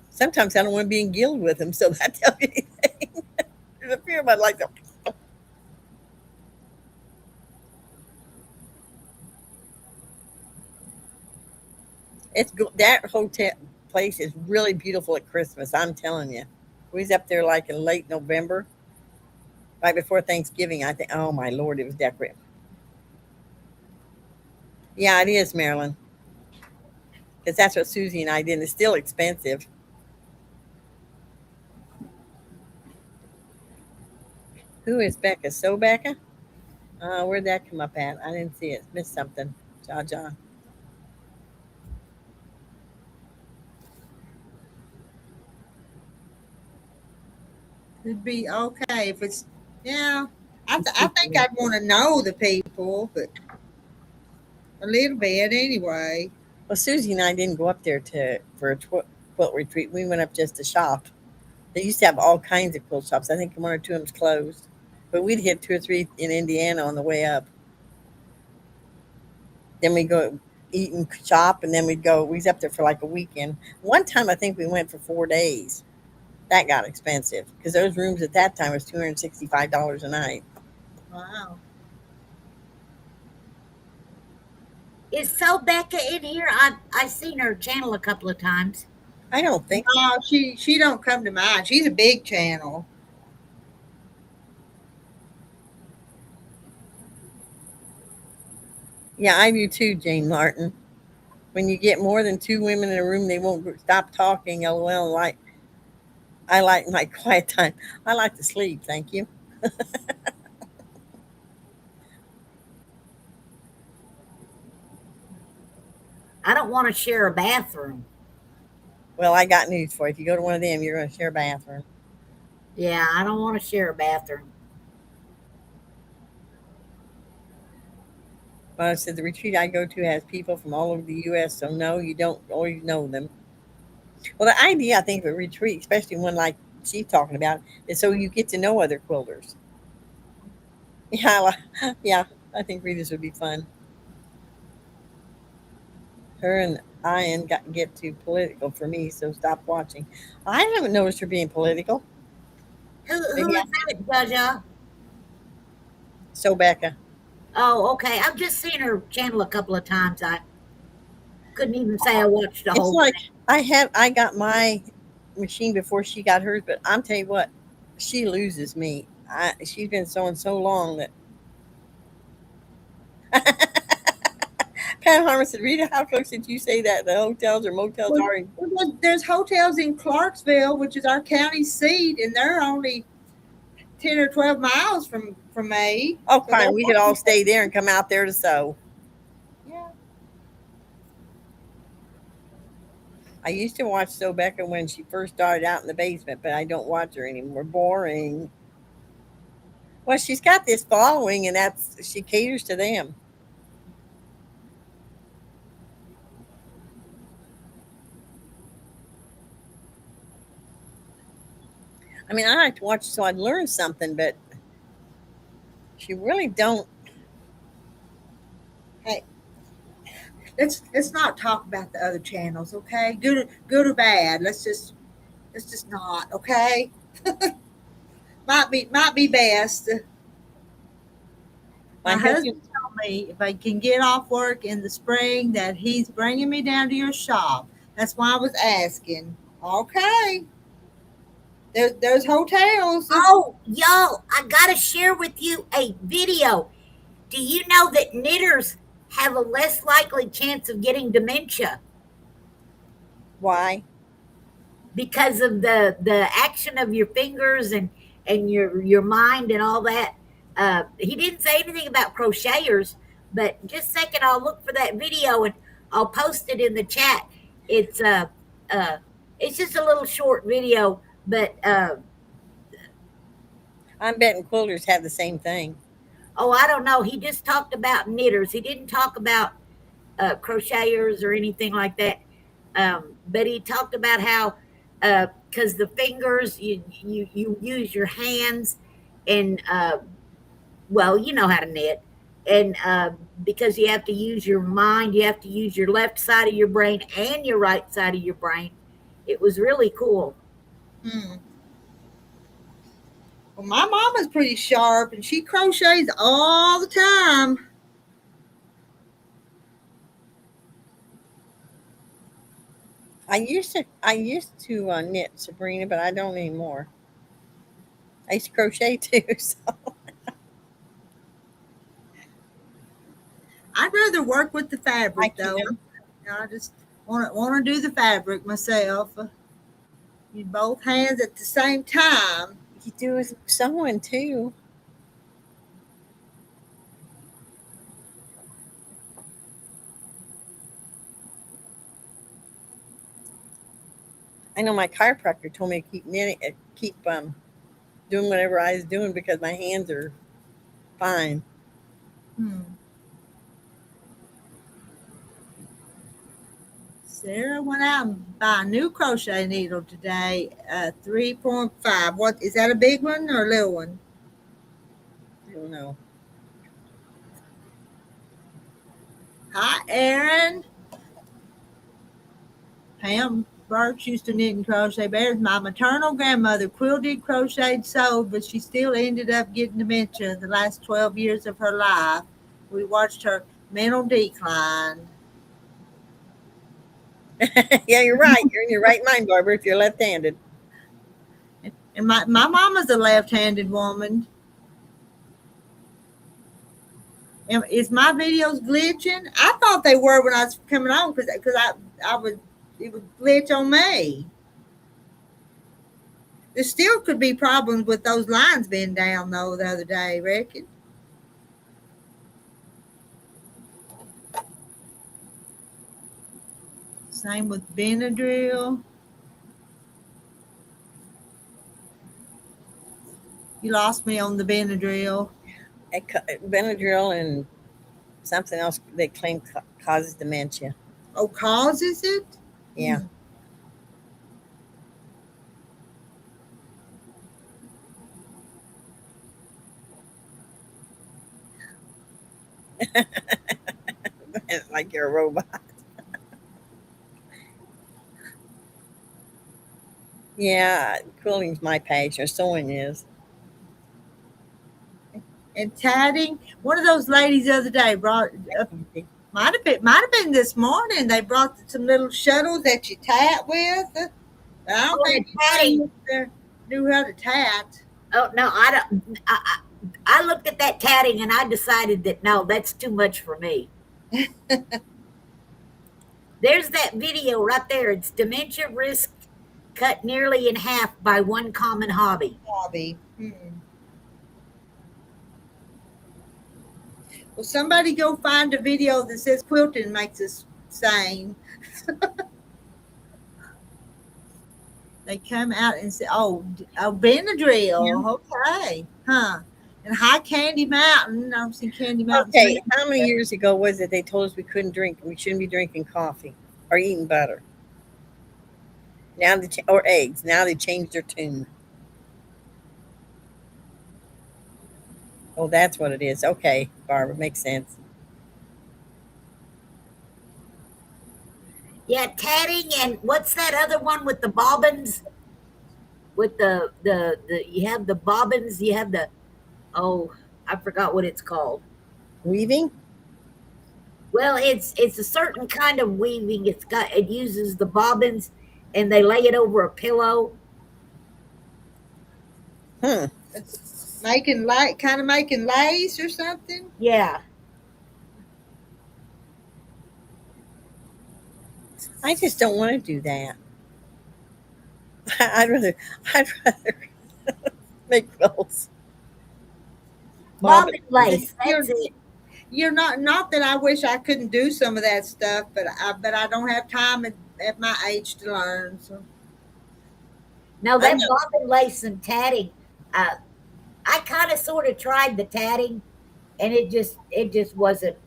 Sometimes I don't want to be in guild with them, so that tells you anything. There's a fear about like them. That hotel place is really beautiful at Christmas. I'm telling you, we was up there like in late November, right before Thanksgiving. I think, oh my Lord, it was decorated. Yeah, it is, Marilyn, because that's what Susie and I did. It's still expensive. Who is Becca? So Becca? Where'd that come up at? I didn't see it. Missed something. Ja. It'd be okay if it's yeah. I think I'd want to know the people, but a little bit anyway. Well, Susie and I didn't go up there for a quilt retreat. We went up just to shop. They used to have all kinds of quilt shops. I think 1 or 2 of them's closed, but we'd hit 2 or 3 in Indiana on the way up. Then we go eat and shop, and then we was up there for like a weekend. One time I think we went for 4 days. That got expensive because those rooms at that time was $265 a night. Wow. Is So Becca in here? I've seen her channel a couple of times. I don't think. No, she don't come to mind. She's a big channel. Yeah, I do too, Jane Martin. When you get more than 2 women in a room, they won't stop talking. LOL. I like my quiet time. I like to sleep. Thank you. I don't want to share a bathroom. Well, I got news for you. If you go to one of them, you're going to share a bathroom. Yeah, I don't want to share a bathroom. Well, I said the retreat I go to has people from all over the U.S., so no, you don't always know them. Well, the idea, I think, of a retreat, especially one like she's talking about, is so you get to know other quilters. Yeah, I think Rita's would be fun. Her and Ian get too political for me, so stop watching. I haven't noticed her being political. Who Maybe is that, Jaja? So Becca. Oh, okay. I've just seen her channel a couple of times. I couldn't even say I watched the It's whole like thing. I got my machine before she got hers, but I'm tell you what, she loses me. She's been sewing so long that Pat Harmon said, Rita, how close did you say that the hotels or motels are? Well, there's hotels in Clarksville, which is our county seat, and they're only 10 or 12 miles from me. Oh, So fine. they're We could all stay there and come out there to sew. Yeah. I used to watch Sew Becca when she first started out in the basement, but I don't watch her anymore. Boring. Well, she's got this following, and she caters to them. I mean, I like to watch so I'd learn something, but she really don't. Hey, let's not talk about the other channels, okay? Good or bad. Let's just not, okay? might be best. My husband told me if I can get off work in the spring that he's bringing me down to your shop. That's why I was asking. Okay. There's hotels. Oh, y'all, I got to share with you a video. Do you know that knitters have a less likely chance of getting dementia? Why? Because of the action of your fingers and your mind and all that. He didn't say anything about crocheters, but just a second, I'll look for that video and I'll post it in the chat. It's just a little short video, but I'm betting quilters have the same thing. Oh, I don't know. He just talked about knitters. He didn't talk about crocheters or anything like that. But he talked about how because the fingers you use your hands and well, you know how to knit, and because you have to use your mind, you have to use your left side of your brain and your right side of your brain. It was really cool. Well, my mama's pretty sharp, and she crochets all the time. I used to knit, Sabrina, but I don't anymore. I used to crochet too. So I'd rather work with the fabric, though. I just want to do the fabric myself. Use both hands at the same time. You do sewing too. I know my chiropractor told me to keep knitting, keep doing whatever I was doing because my hands are fine. Sarah went out and bought a new crochet needle today, 3.5. What is that, a big one or a little one? I don't know. Hi, Erin. Pam Burks used to knit and crochet bears. My maternal grandmother quilted, crocheted, sewed, but she still ended up getting dementia the last 12 years of her life. We watched her mental decline. Yeah, you're right. You're in your right mind, Barbara, if you're left-handed. And my mama's a left-handed woman. And is my videos glitching? I thought they were when I was coming on because it would glitch on me. There still could be problems with those lines being down though the other day, reckon. Same with Benadryl. You lost me on the Benadryl. Benadryl and something else they claim causes dementia. Oh, causes it? Yeah. Like you're a robot. Yeah, quilting's my passion, or sewing is. And tatting. One of those ladies the other day brought might have been this morning. They brought some little shuttles that you tat with. I don't think tatting knew how to tat. Oh no, I don't. I looked at that tatting and I decided that no, that's too much for me. There's that video right there. It's dementia risk cut nearly in half by one common hobby. Hobby. Well, somebody go find a video that says quilting makes us sane. They come out and say, "Oh, Benadryl, okay, huh?" And High Candy Mountain. I've seen Candy Mountain. Okay, how many years ago was it they told us we couldn't drink? We shouldn't be drinking coffee or eating butter. Now or eggs. Now they changed their tune. Oh, that's what it is. Okay, Barbara, makes sense. Yeah, tatting, and what's that other one with the bobbins? With the you have the bobbins, you have the I forgot what it's called. Weaving? Well, it's a certain kind of weaving. It uses the bobbins and they lay it over a pillow. It's making lace or something. Yeah. I just don't want to do that. I'd rather make quilts. Bobbin lace. That's it. You're not that I wish I couldn't do some of that stuff, but I don't have time at my age to learn. So. No, that bobbin lace and tatting. I kind of sort of tried the tatting, and it just wasn't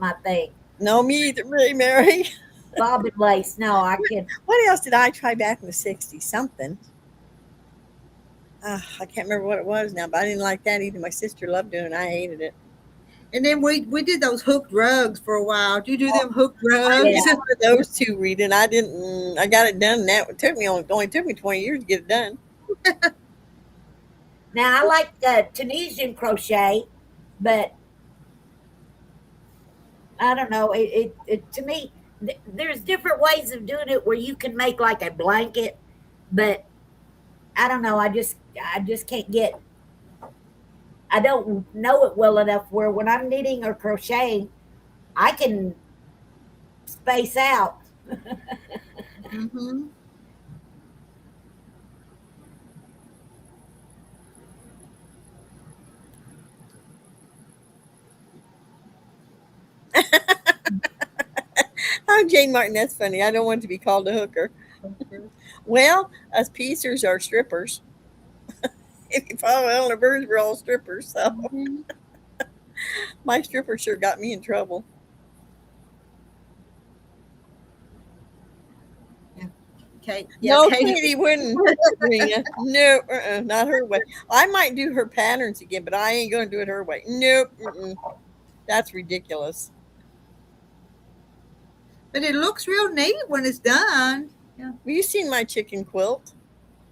my thing. No, me either, Mary. Bobbin lace. No, I can't. What else did I try back in the 60s? Something. I can't remember what it was now, but I didn't like that either. My sister loved doing it, and I hated it. And then we did those hooked rugs for a while. Do you do them hooked rugs? Yeah, those two, Rita, and I didn't. I got it done. That only took me 20 years to get it done. Now I like Tunisian crochet, but I don't know. It to me, there's different ways of doing it where you can make like a blanket, but I don't know. I just can't get. I don't know it well enough where when I'm knitting or crocheting, I can space out. Mm-hmm. Oh, Jane Martin, that's funny. I don't want to be called a hooker. Well, us piecers are strippers. If you follow Eleanor Birds, we're all strippers. So my stripper sure got me in trouble. Okay. No, Katie wouldn't. Rena. No, not her way. I might do her patterns again, but I ain't going to do it her way. Nope. That's ridiculous. But it looks real neat when it's done. Yeah. Have you seen my chicken quilt?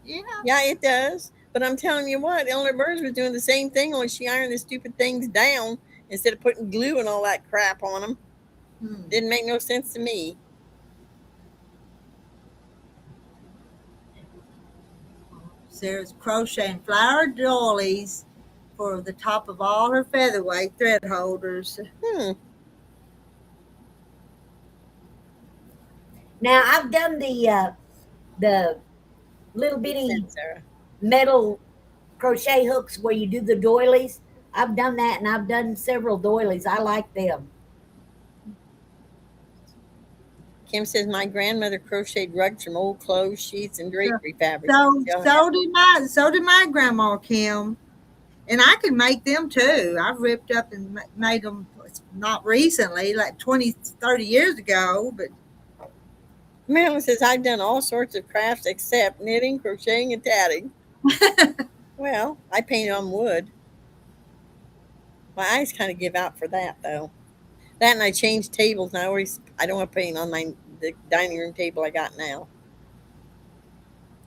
Yeah. Yeah, it does. But I'm telling you what, Eleanor Burns was doing the same thing, only she ironed the stupid things down instead of putting glue and all that crap on them. Didn't make no sense to me. Sarah's crocheting flower doilies for the top of all her featherweight thread holders. Now I've done the little bitty metal crochet hooks where you do the doilies. I've done that, and I've done several doilies. I like them. Kim says my grandmother crocheted rugs from old clothes, sheets, and drapery fabric. So did my grandma Kim, and I can make them too. I've ripped up and made them. Not recently, like 20, 30 years ago, but. Marilyn says, I've done all sorts of crafts except knitting, crocheting, and tatting. Well, I paint on wood. My eyes kind of give out for that, though. That and I change tables, and I don't want to paint on the dining room table I got now.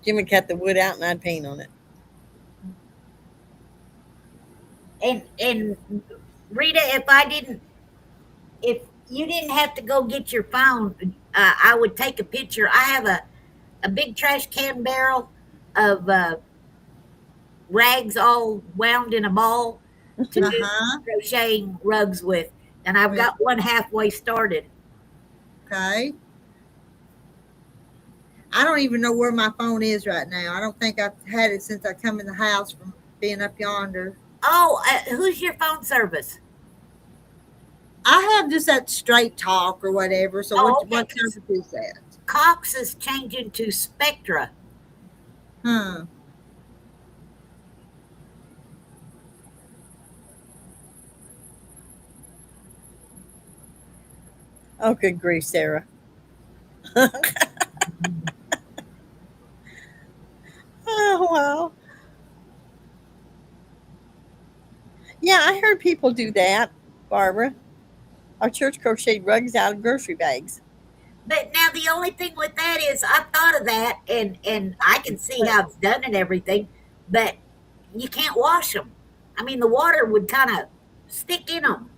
Jim would cut the wood out, and I'd paint on it. And Rita, if you didn't have to go get your phone, I would take a picture. I have a big trash can barrel of rags all wound in a ball to do crocheting rugs with, and I've got one halfway started. Okay. I don't even know where my phone is right now. I don't think I've had it since I come in the house from being up yonder. Oh, who's your phone service? I have just that straight talk or whatever. So Oh, what okay. service is that? Cox is changing to Spectra. Huh. Oh, good grief, Sarah. Oh, wow. Yeah, I heard people do that, Barbara. Our church crocheted rugs out of grocery bags. But now the only thing with that is I've thought of that, and I can see how it's done and everything, but you can't wash them. I mean, the water would kind of stick in them.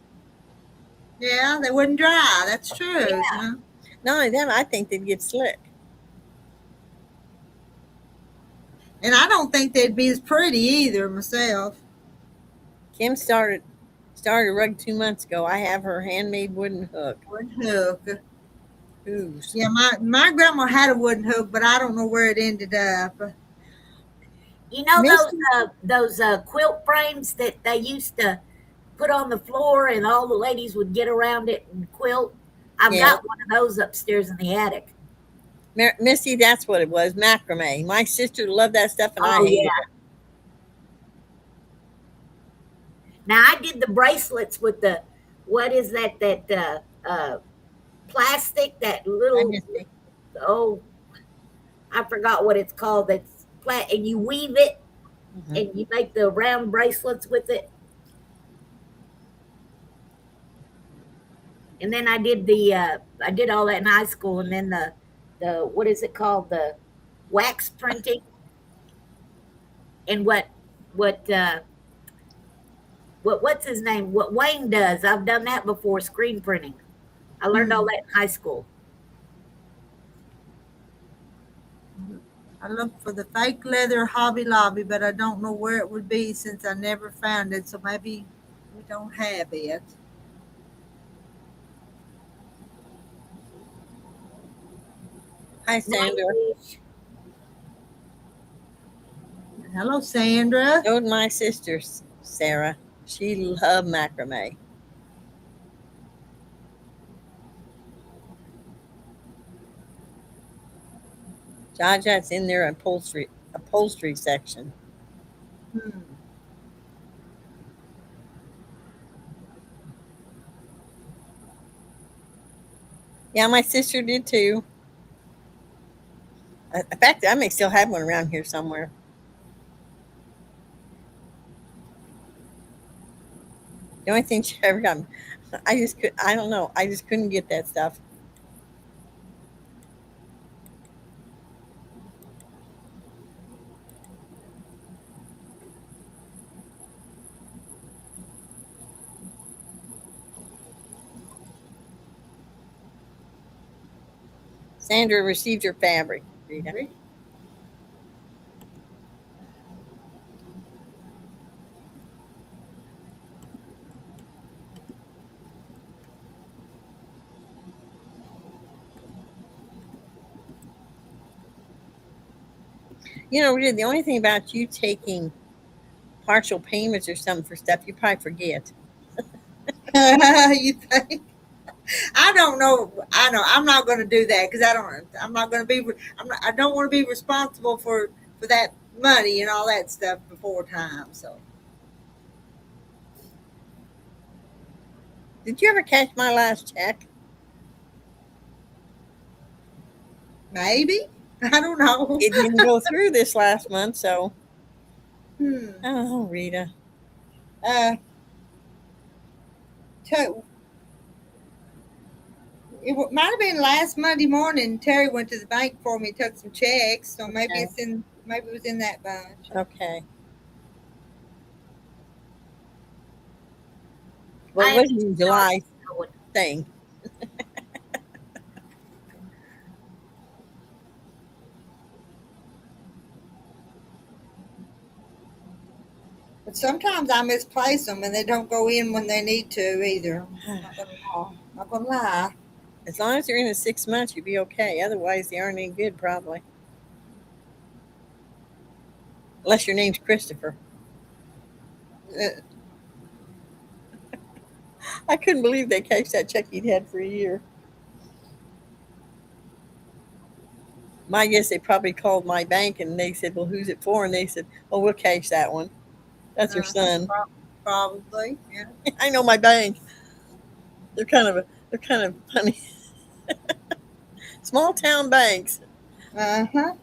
Yeah, they wouldn't dry. That's true. Yeah. Huh? Not only that, I think they'd get slick. And I don't think they'd be as pretty either myself. Kim started a rug 2 months ago. I have her handmade wooden hook. Wooden hook. Ooh. Yeah, my grandma had a wooden hook, but I don't know where it ended up. You know Misty, those quilt frames that they used to put on the floor, and all the ladies would get around it and quilt. I've yeah. got one of those upstairs in the attic. Misty, that's what it was, macrame. My sister loved that stuff, and I Oh hated yeah. it. Now I did the bracelets with the what is that plastic, that I little, Misty. oh, I forgot what it's called. That's flat, and you weave it, Mhm. and you make the round bracelets with it. And then I did all that in high school, and then the what is it called, the wax printing, and what's his name, what Wayne does. I've done that before, screen printing. I learned all that in high school. I looked for the fake leather Hobby Lobby, but I don't know where it would be since I never found it. So maybe we don't have it. Hi, Sandra. Hello, Sandra. So did my sister, Sarah. She loved macrame. Jaja's in their upholstery section. Hmm. Yeah, my sister did too. In fact, I may still have one around here somewhere. The only thing she ever got, I don't know, I just couldn't get that stuff. Sandra received your fabric, Rita. You know, Rita, the only thing about you taking partial payments or something for stuff, you probably forget. You think? I don't know. I know I'm not going to do that because I'm not going to be. I don't want to be responsible for that money and all that stuff before time. So Did you ever catch my last check? maybe I don't know. It didn't go through this last month, so Hmm. oh, Rita. So might have been last Monday morning. Terry went to the bank for me, took some checks. So maybe Okay. maybe it was in that bunch. Okay. Well, it wasn't in July thing. But sometimes I misplace them and they don't go in when they need to either. I'm not gonna lie. As long as they're in the 6 months, you'll be okay. Otherwise, they aren't any good, probably. Unless your name's Christopher. I couldn't believe they cashed that check he'd had for a year. My guess, they probably called my bank and they said, "Well, who's it for?" And they said, "Oh, we'll cash that one. That's your son." Probably. Yeah. I know my bank. They're kind of funny. Small town banks. Uh-huh.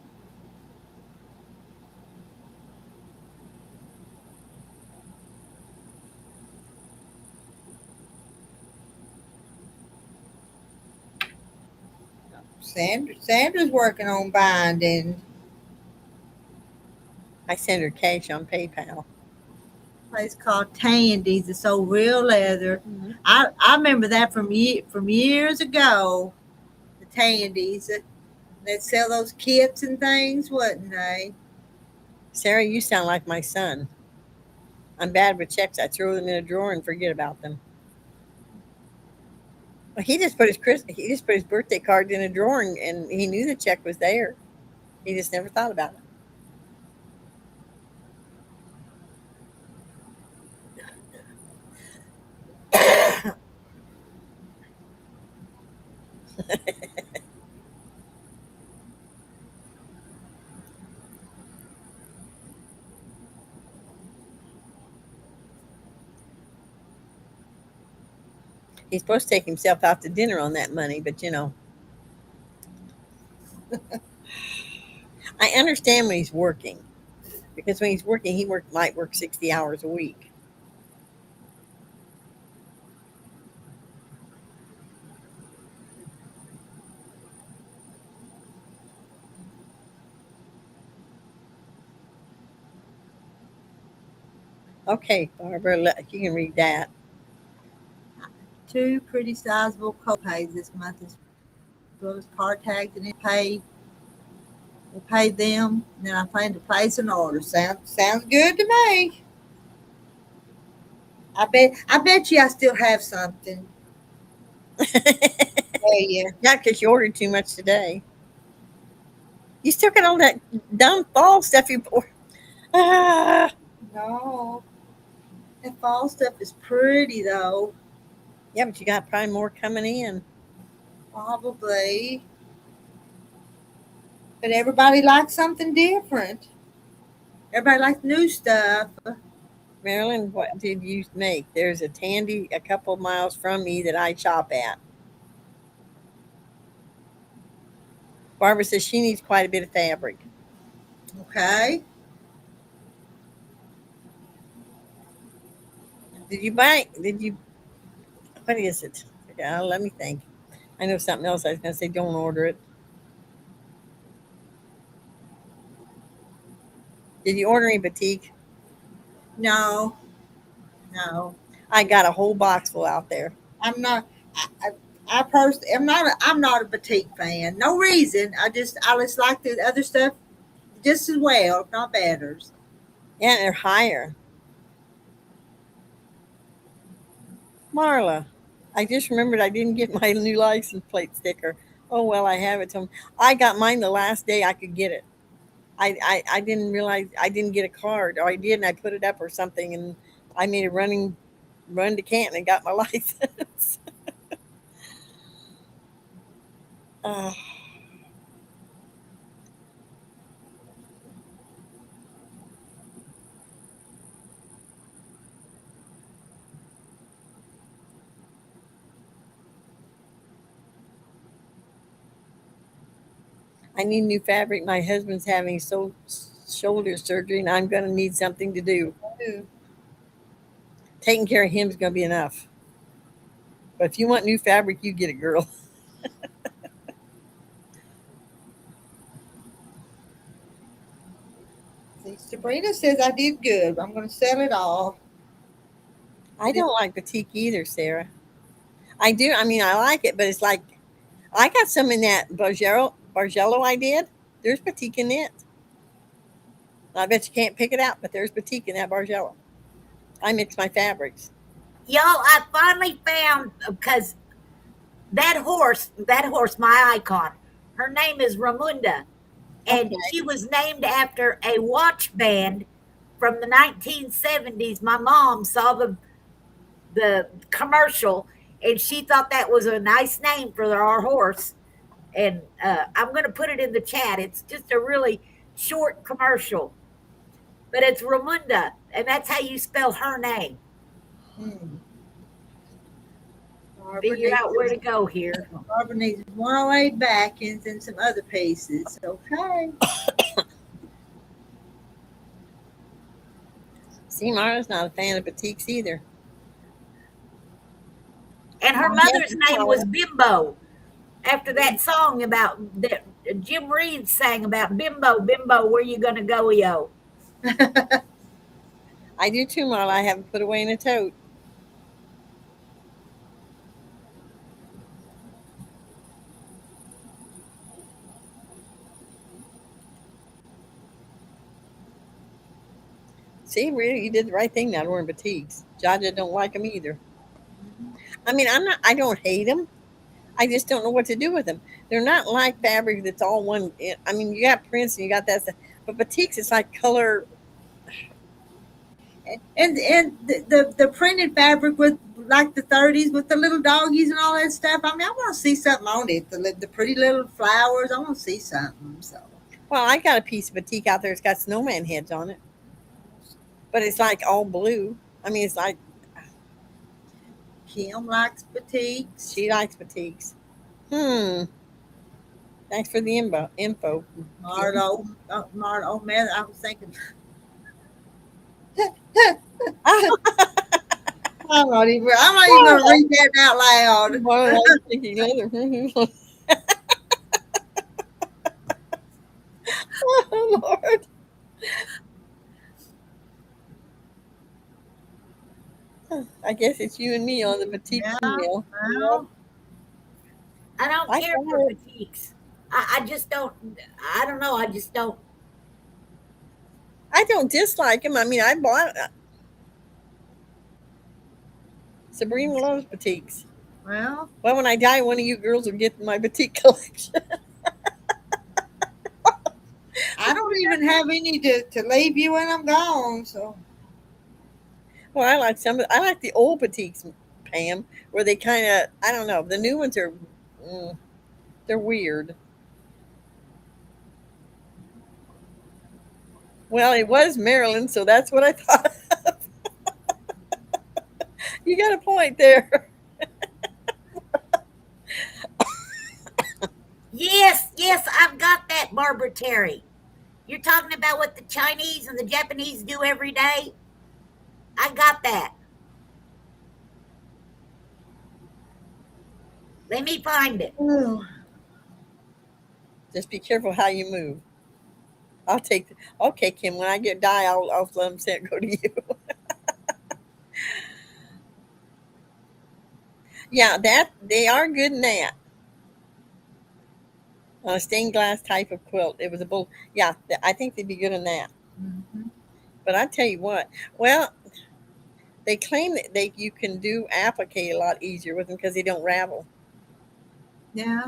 Sandra's working on binding. I send her cash on PayPal. Place called Tandy's. It's so real leather. Mm-hmm. I remember that from years ago. The Tandy's. They'd sell those kits and things, wouldn't they? Sarah, you sound like my son. I'm bad with checks. I throw them in a drawer and forget about them. Well, he just put his birthday card in a drawer and he knew the check was there. He just never thought about it. He's supposed to take himself out to dinner on that money, but I understand when he's working, because when he's working, might work 60 hours a week. Okay, Barbara, you can read that. 2 pretty sizable co-pays this month, as well as car tags, and we'll pay them. And then I plan to place an order. Sounds good to me. I bet you I still have something. Yeah. Not because you ordered too much today. You still got all that dumb fall stuff you bought. Ah. No. That fall stuff is pretty though. Yeah, but you got probably more coming in. Probably. But everybody likes something different. Everybody likes new stuff. Marilyn, what did you make? There's a Tandy a couple miles from me that I shop at. Barbara says she needs quite a bit of fabric. Okay. What is it? Let me think. I know something else I was going to say, don't order it. Did you order any batik? No. I got a whole box full out there. I'm not. I personally, I'm not a batik fan. No reason. I just like the other stuff just as well, if not better. Yeah, and they're higher. Marla, I just remembered I didn't get my new license plate sticker. Oh well, I have it. I got mine the last day I could get it. I didn't realize I didn't get a card, or I did, and I put it up or something, and I made a run to Canton and got my license. I need new fabric. My husband's having shoulder surgery, and I'm going to need something to do. Taking care of him is going to be enough. But if you want new fabric, you get it, girl. Sabrina says I did good. I'm going to sell it all. I don't like batik either, Sarah. I do. I mean, I like it, but it's like I got some in that Bargello I did. There's batik in it. I bet you can't pick it out, but there's batik in that Bargello. I mix my fabrics. Y'all, I finally found, because that horse, my icon, her name is Ramunda. And Okay. she was named after a watch band from the 1970s. My mom saw the commercial, and she thought that was a nice name for our horse. And I'm going to put it in the chat. It's just a really short commercial, but it's Ramunda, and that's how you spell her name. Figure out where to go here. Barbara needs 108 backings and some other pieces. Okay. See, Mara's not a fan of batiks either. And her mother's name was Bimbo, after that song about that Jim Reed sang about Bimbo, Bimbo, where you gonna go, yo? I do too, Marla. I have it put away in a tote. See, really, you did the right thing not wearing batiks. Jaja don't like them either. I mean, I don't hate them. I just don't know what to do with them. They're not like fabric that's all one. I mean, you got prints and you got that stuff, but batiks, it's like color. And the printed fabric with like the 30s with the little doggies and all that stuff. I mean, I want to see something on it. The pretty little flowers. I want to see something. So. Well, I got a piece of batik out there. It's got snowman heads on it, but it's like all blue. I mean, it's like Kim likes batiks. She likes batiks. Thanks for the info. Marta, oh man, I was thinking. I'm not even going to read that out loud. What am I thinking other? Oh, Lord. I guess it's you and me on the batik email. Well, I don't care for batiks. I just don't. I don't know. I just don't. I don't dislike them. I mean, I bought. Sabrina loves batiks. Well, when I die, one of you girls will get my batik collection. I don't even have any to leave you when I'm gone. So. Well, I like the old batiks, Pam, where they kind of, I don't know. The new ones are, they're weird. Well, it was Maryland, so that's what I thought of. You got a point there. Yes, I've got that, Barbara Terry. You're talking about what the Chinese and the Japanese do every day? I got that. Let me find it. Just be careful how you move. I'll take. Okay, Kim. When I die, I'll let them say go to you. Yeah, they are good in that. On a stained glass type of quilt, it was a bull. Yeah, I think they'd be good in that. Mm-hmm. But I tell you what, well, they claim that you can do applique a lot easier with them because they don't ravel. Yeah.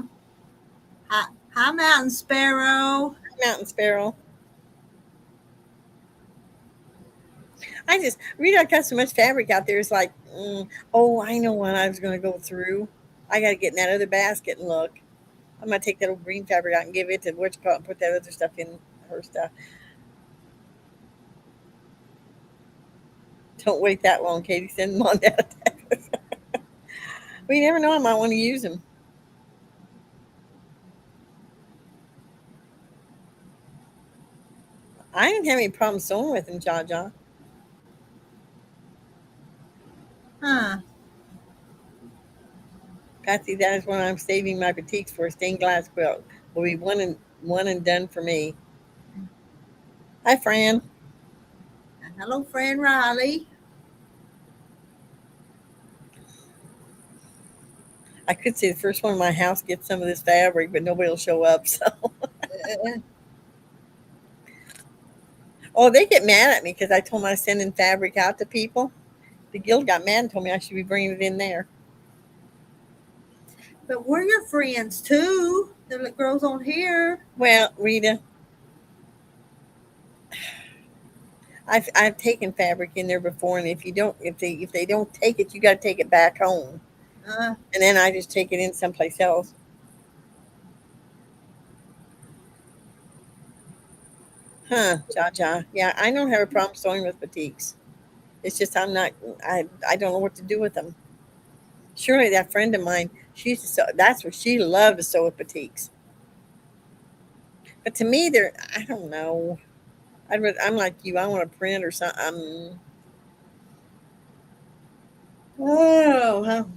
Hi, Mountain Sparrow. Mountain Sparrow. I got so much fabric out there. It's like, I know what I was going to go through. I got to get in that other basket and look. I'm going to take that old green fabric out and give it to and put that other stuff in her stuff. Don't wait that long, Katie. Send them on down to Texas. Well, you never know. I might want to use them. I didn't have any problem sewing with them, Jaja. Huh. Patsy, that is when I'm saving my batiks for a stained glass quilt. Will be one and done for me. Hi, Fran. Hello, Fran Riley. I could say the first one in my house gets some of this fabric, but nobody will show up. So, they get mad at me because I told them I was sending fabric out to people. The guild got mad and told me I should be bringing it in there. But we're your friends too. The girls on here. Well, Rita, I've taken fabric in there before, and if they don't take it, you got to take it back home, Uh, and then I just take it in someplace else. Huh, Ja. Yeah, I don't have a problem sewing with batiks. It's just I'm not. I don't know what to do with them. Surely that friend of mine, she used to sew. That's what she loved to sew with batiks. But to me, they're. I don't know. I'm like you. I want to print or something. Oh,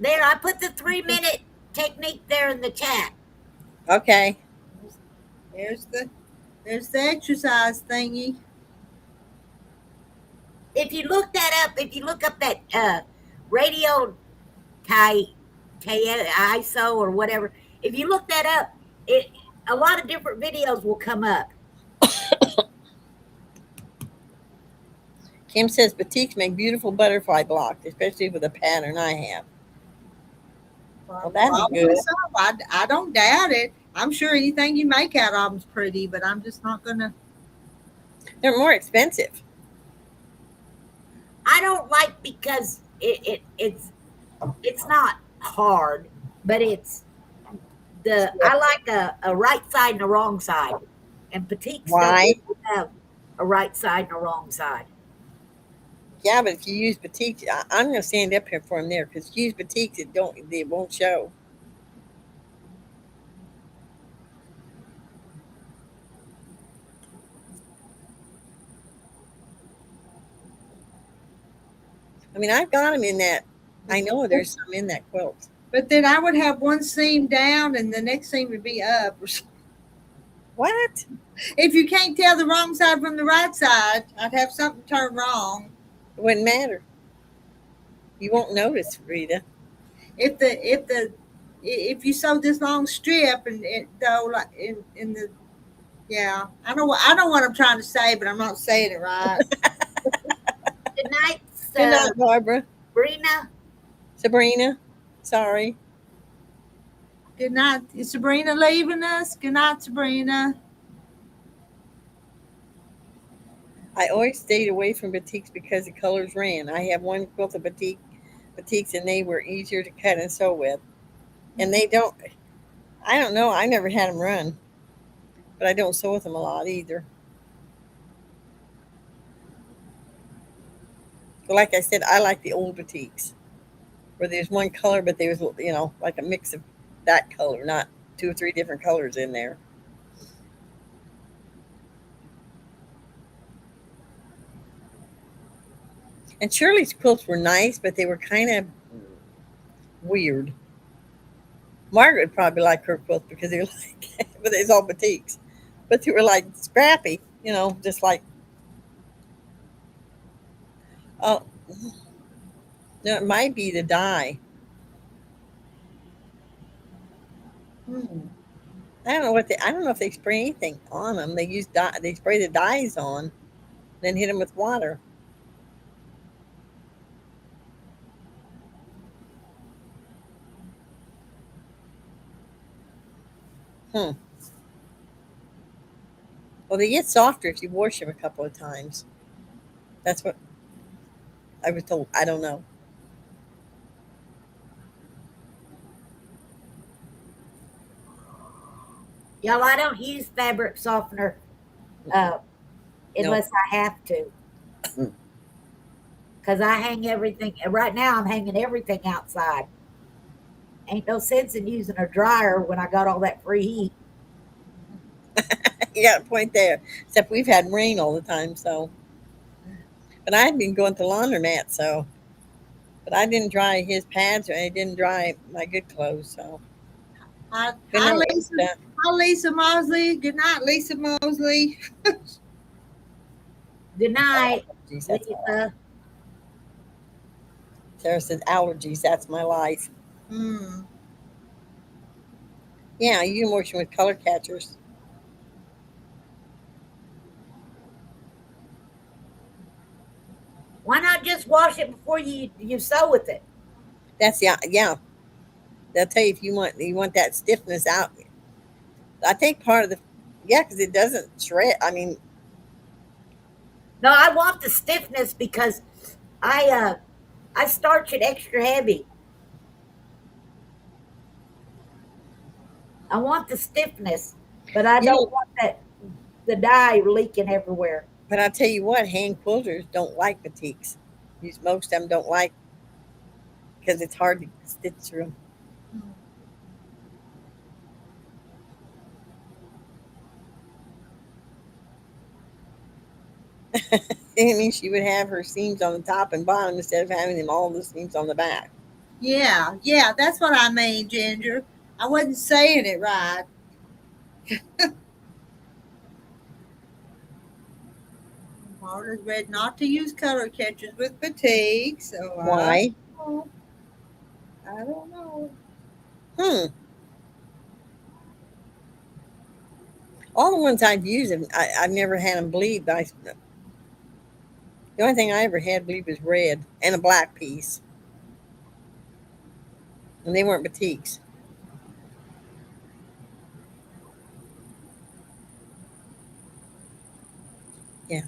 There, I put the 3-minute technique there in the chat. okay. there's the exercise thingy. If you look that up, if you look up that radio ISO or whatever, if you look that up, a lot of different videos will come up. Kim says batiks make beautiful butterfly blocks, especially with the pattern I have. Well, that'd be Probably good. so. I don't doubt it. I'm sure anything you make out of them's pretty, but I'm just not gonna. They're more expensive. I don't like because it's not hard, but I like a right side and a wrong side, and batiks Why? don't have a right side and a wrong side. Yeah, but if you use batiks, I'm going to stand up here for them there because if you use batiks, it won't show. I mean, I've got them in that. I know there's some in that quilt. But then I would have one seam down and the next seam would be up. What? If you can't tell the wrong side from the right side, I'd have something turned wrong. It wouldn't matter. You won't notice, Rita. If you sew this long strip and it though like in the yeah, I know what I'm trying to say, but I'm not saying it right. Good night, Good night, Barbara. Sabrina. Sorry. Good night. Is Sabrina leaving us? Good night, Sabrina. I always stayed away from batiks because the colors ran. I have one quilt of batiks, and they were easier to cut and sew with. And I don't know. I never had them run, but I don't sew with them a lot either. But like I said, I like the old batiks where there's one color, but there's like a mix of that color, not 2 or 3 different colors in there. And Shirley's quilts were nice, but they were kind of weird. Margaret would probably like her quilts because they were like, but it's all batiks, but they were like scrappy, just like. Oh, no, it might be the dye. I don't know I don't know if they spray anything on them. They use dye. They spray the dyes on, then hit them with water. Well, they get softer if you wash them a couple of times. That's what I was told. I don't know. Y'all, I don't use fabric softener unless I have to. Because I hang everything. Right now, I'm hanging everything outside. Ain't no sense in using a dryer when I got all that free heat. You got a point there. Except we've had rain all the time, so. But I've been going to laundromat, so. But I didn't dry his pads, or I didn't dry my good clothes, so. Hi, Lisa Mosley. Good night, Lisa Mosley. Good night, Lisa. Sarah says allergies. That's my life. Yeah, you can work with color catchers. Why not just wash it before you sew with it? That's yeah. They'll tell you if you want that stiffness out. I think part of the because it doesn't shred. I mean, No, I want the stiffness because I starch it extra heavy. I want the stiffness, but I You don't know- want that the dye leaking everywhere. but I'll tell you what, hand quilters don't like batiks. Most of them don't like because it's hard to stitch through. I mean, she would have her seams on the top and bottom instead of having them all the seams on the back. Yeah, that's what I mean, Ginger. I wasn't saying it right. Marta's read not to use color catchers with batik, so Why? I don't know. All the ones I've used, I've never had them bleed. But the only thing I ever had bleed was red and a black piece. And they weren't batiks. Yeah,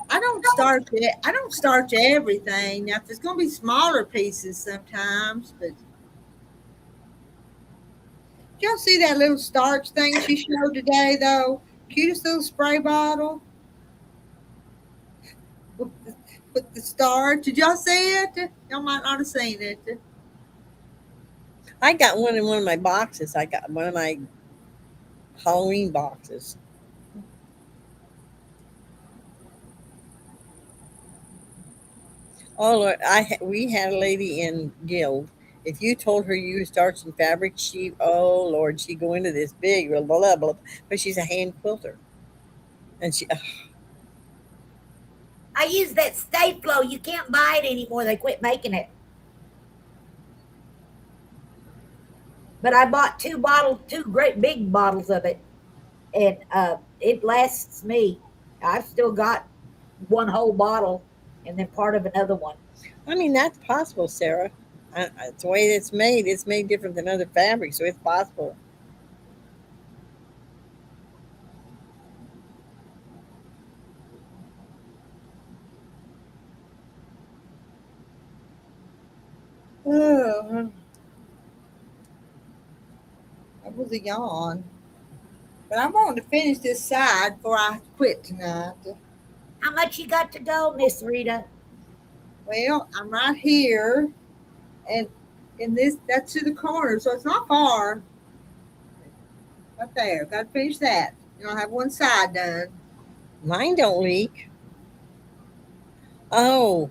I don't starch it. I don't starch everything. Now, if it's going to be smaller pieces sometimes, but did y'all see that little starch thing she showed today, though? Cutest little spray bottle with the starch. Did y'all see it? Y'all might not have seen it. I got one in one of my boxes. I got one of my Halloween boxes. Oh Lord, we had a lady in Guild. If you told her you starched in fabric, oh Lord, she'd go into this big blah blah blah. But she's a hand quilter, and I use that Stay Flow. You can't buy it anymore. They quit making it. But I bought two great big bottles of it, and it lasts me. I've still got one whole bottle, and then part of another one. I mean that's possible, Sarah. It's the way it's made. It's made different than other fabrics, so it's possible. Oh, that was a yawn. But I'm going to finish this side before I quit tonight. How much you got to go, Miss Rita? Well, I'm right here, and in this, that's to the corner, so it's not far. Right there. Got to finish that. I'll have one side done. Mine don't leak. Oh,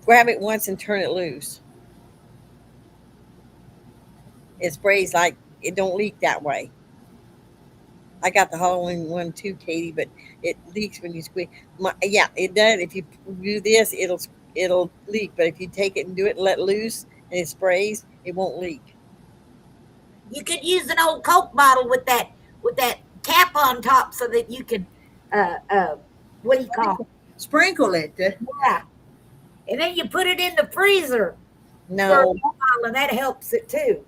grab it once and turn it loose. It sprays like it don't leak that way. I got the Halloween one too, Katie, but it leaks when you squeeze. Yeah, it does. If you do this, it'll leak. But if you take it and do it and let loose and it sprays, it won't leak. You could use an old Coke bottle with that cap on top so that you could what do you call it? Sprinkle it. Yeah. And then you put it in the freezer for a No, while, and that helps it too.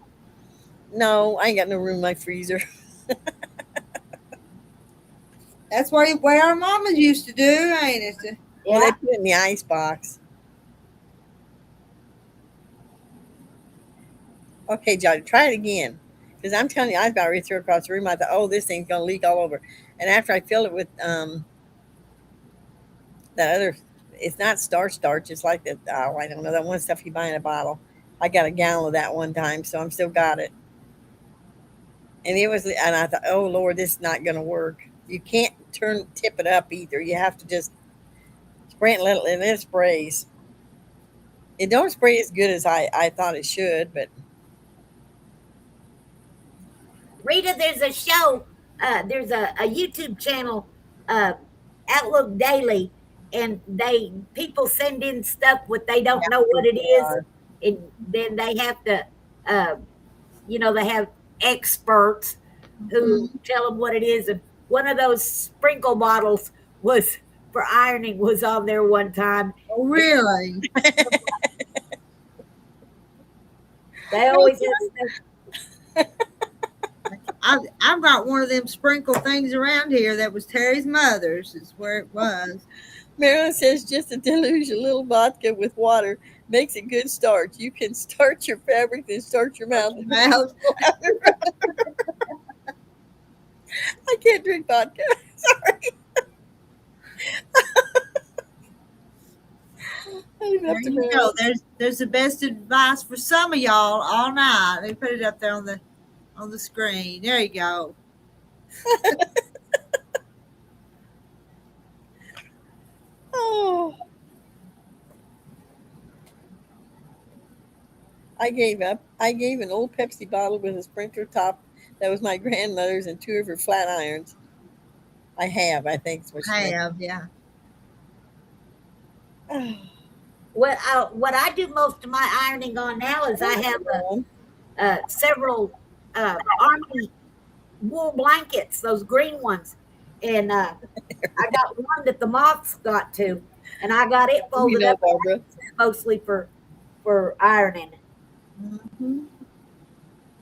no, I ain't got no room in my freezer. That's what way our mamas used to do, ain't it? Well, they Yeah. put it in the ice box. Okay, Johnny, try it again. Because I'm telling you, I was about ready to throw it across the room. I thought, oh, this thing's going to leak all over. And after I filled it with that other, it's not starch. It's like that, oh, I don't know, that one stuff you buy in a bottle. I got a gallon of that one time, so I'm still got it. And I thought, oh, Lord, this is not going to work. You can't tip it up either. You have to just spray it and it sprays. It don't spray as good as I thought it should, but Rita, there's a show, there's a YouTube channel, Outlook Daily, and people send in stuff what they don't know what it is, and then they have to, they have experts who tell them what it is. And one of those sprinkle bottles was for ironing was on there one time. Oh, really? They always have stuff. I've got one of them sprinkle things around here that was Terry's mother's. Is where it was. Marilyn says just to dilute a little vodka with water makes a good starch. You can starch your fabric, then starch your mouth. Mouth. I can't drink vodka. Sorry. There you go. There's the best advice for some of y'all all night. They put it up there on the screen. There you go. Oh. I gave up. I gave an old Pepsi bottle with a sprinkler top that was my grandmother's and 2 of her flat irons. I think is what she meant. Have, yeah. Oh. What I do most of my ironing on now is I have several army wool blankets, those green ones, and I got one that the moths got to, and I got it folded up Barbara. mostly for ironing. Mm-hmm.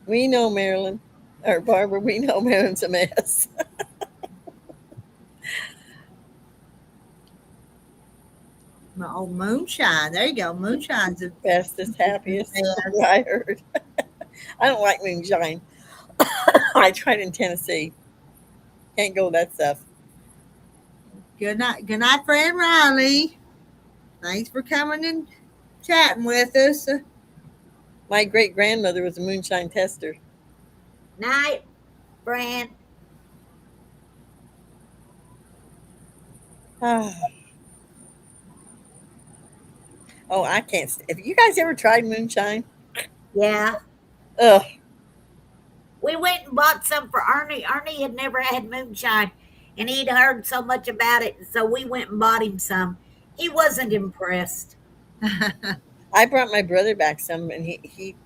We know Marilyn, or Barbara. We know Marilyn's a mess. My old moonshine. There you go. Moonshine's the Bestest, happiest. Yeah. I heard. I don't like moonshine. I tried in Tennessee. Can't go with that stuff. Good night, friend Riley. Thanks for coming and chatting with us. My great grandmother was a moonshine tester. Night, Fran. Oh, I can't. Have you guys ever tried moonshine? Yeah. Ugh. We went and bought some for Ernie. Ernie had never had moonshine, and he'd heard so much about it, so we went and bought him some. He wasn't impressed. I brought my brother back some, and he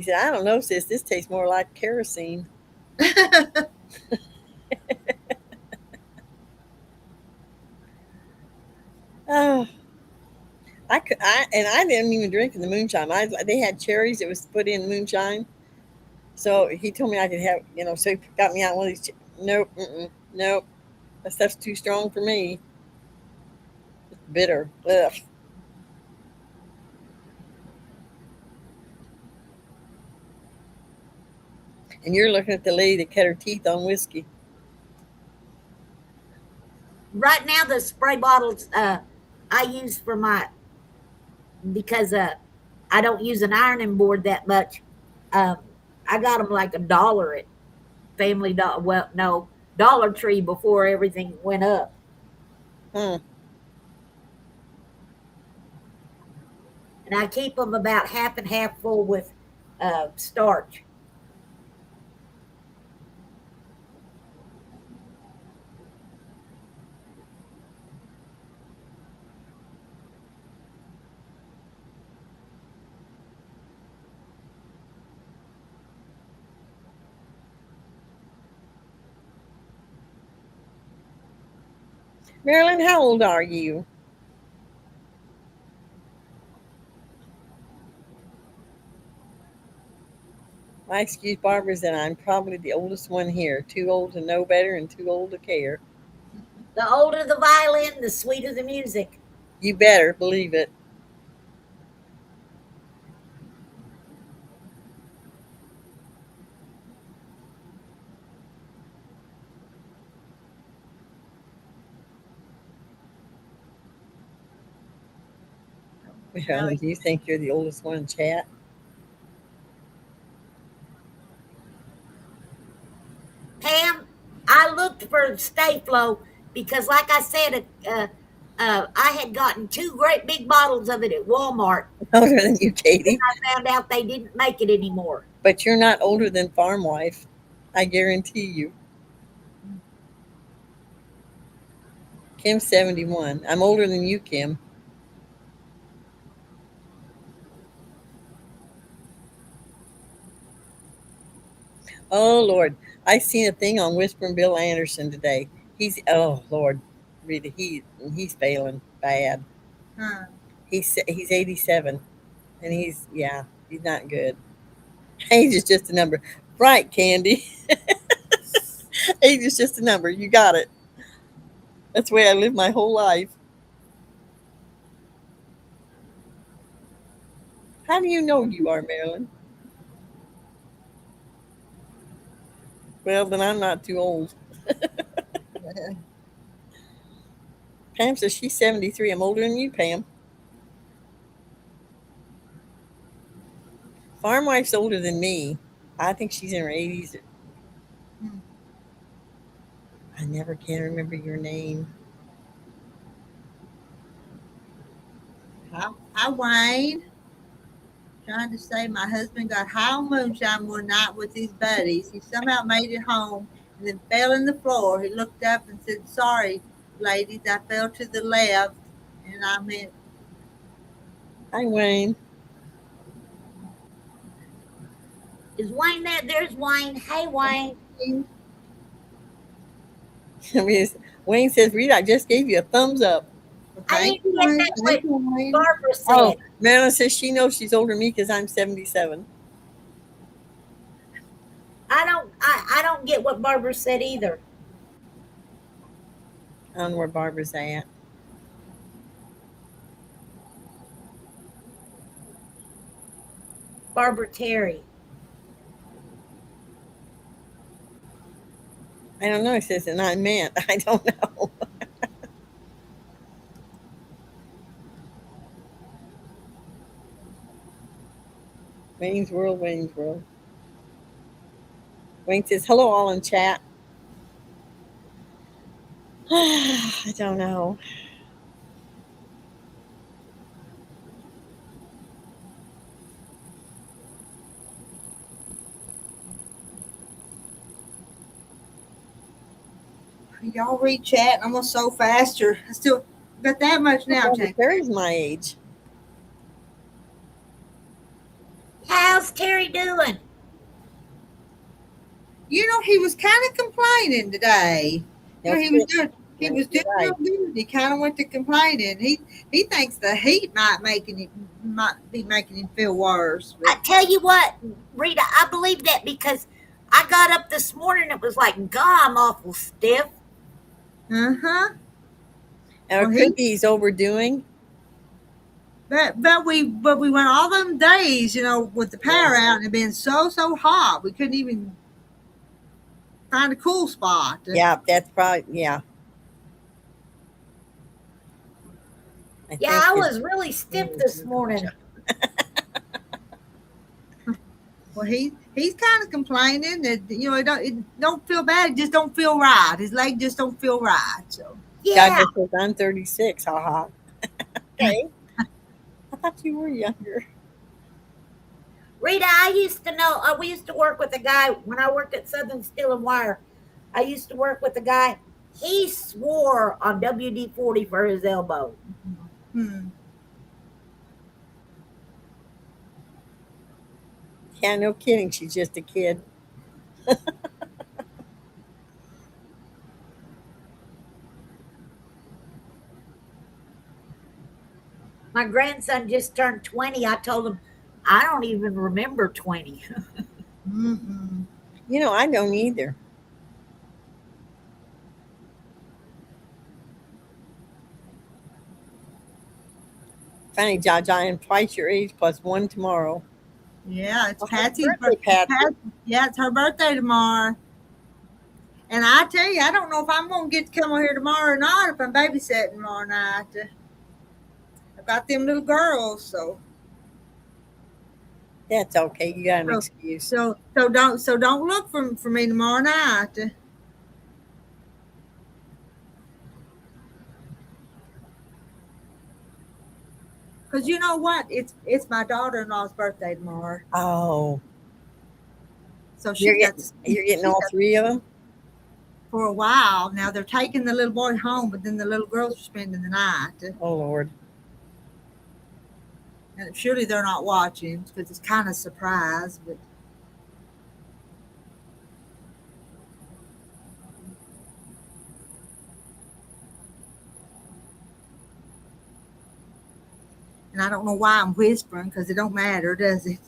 said, "I don't know, sis. This tastes more like kerosene." Oh, I didn't even drink the moonshine. They had cherries that was put in moonshine, so he told me I could have, So he got me out one of these. Nope, nope, that stuff's too strong for me. It's bitter. Ugh. And you're looking at the lady that cut her teeth on whiskey. Right now, the spray bottles I use because I don't use an ironing board that much. I got them like $1 at Family Dollar. Well, no, Dollar Tree before everything went up. Hmm. And I keep them about half and half full with starch. Marilyn, how old are you? My excuse, Barbara, is that I'm probably the oldest one here. Too old to know better and too old to care. The older the violin, the sweeter the music. You better believe it. Well, do you think you're the oldest one in chat? Pam, I looked for Stayflow because, like I said, I had gotten 2 great big bottles of it at Walmart. Older than you, Katie. I found out they didn't make it anymore. But you're not older than Farm Wife. I guarantee you. Kim's 71. I'm older than you, Kim. Oh, Lord. I seen a thing on Whispering Bill Anderson today. Oh, Lord. Rita, he's failing bad. Huh. He's 87. And He's not good. Age is just a number. Right, Candy. Age is just a number. You got it. That's the way I live my whole life. How do you know you are, Marilyn? Well, then I'm not too old. Pam says she's 73. I'm older than you, Pam. Farm wife's older than me. I think she's in her 80s. I never can remember your name. Hi, Wayne. Trying to say my husband got high on moonshine one night with his buddies. He somehow made it home and then fell in the floor. He looked up and said, "Sorry, ladies, I fell to the left." And I meant, Hi, Wayne. Is Wayne there? There's Wayne. Hey, Wayne. Wayne says, Rita, I just gave you a thumbs up. I "Thank didn't you, get Wayne. that Thank you, Wayne." Barbara said. Oh, Marilyn says she knows she's older than me because I'm 77. I don't get what Barbara said either. I don't know where Barbara's at. Barbara Terry. I don't know. It says, and I meant. I don't know. Wayne's World, Wayne's World. Wayne says, hello, all in chat. I don't know. Y'all read chat. I'm gonna so faster. I still got that much now, Barbara Jane. Terry's my age. How's Terry doing? You know, he was kind of complaining today. You know, he was doing You're right. real good. He kind of went to complaining. He thinks the heat might be making him feel worse. I tell you what, Rita, I believe that because I got up this morning. It was like, God, I'm awful stiff. Uh-huh. And Well, could be he's overdoing. But we went all them days, you know, with the power out and it being so hot. We couldn't even find a cool spot. Yeah, that's probably, yeah. Yeah, I was really stiff this morning. Well, he's kind of complaining that, you know, it don't feel bad. It just don't feel right. His leg just don't feel right. So Yeah. God says I'm 36. Haha. Okay. I thought you were younger. Rita, I used to know, we used to work with a guy when I worked at Southern Steel and Wire. I used to work with a guy. He swore on WD-40 for his elbow. Yeah, no kidding. She's just a kid. My grandson just turned 20. I told him, I don't even remember 20. Mm-hmm. You know, I don't either. Funny, Jaja, I am twice your age plus one tomorrow. Yeah, it's Well, happy Patsy's birthday, Patsy. Yeah, it's her birthday tomorrow. And I tell you, I don't know if I'm going to get to come over here tomorrow or not if I'm babysitting tomorrow night. I've got them little girls, so That's okay. You got an excuse. so don't look for me tomorrow night. Because you know what? It's my daughter-in-law's birthday tomorrow. Oh, So you're getting all three of them? For a while. Now they're taking the little boy home, but then the little girls are spending the night. Oh, Lord. And surely they're not watching because it's kind of a surprise. But and I don't know why I'm whispering because it don't matter, does it?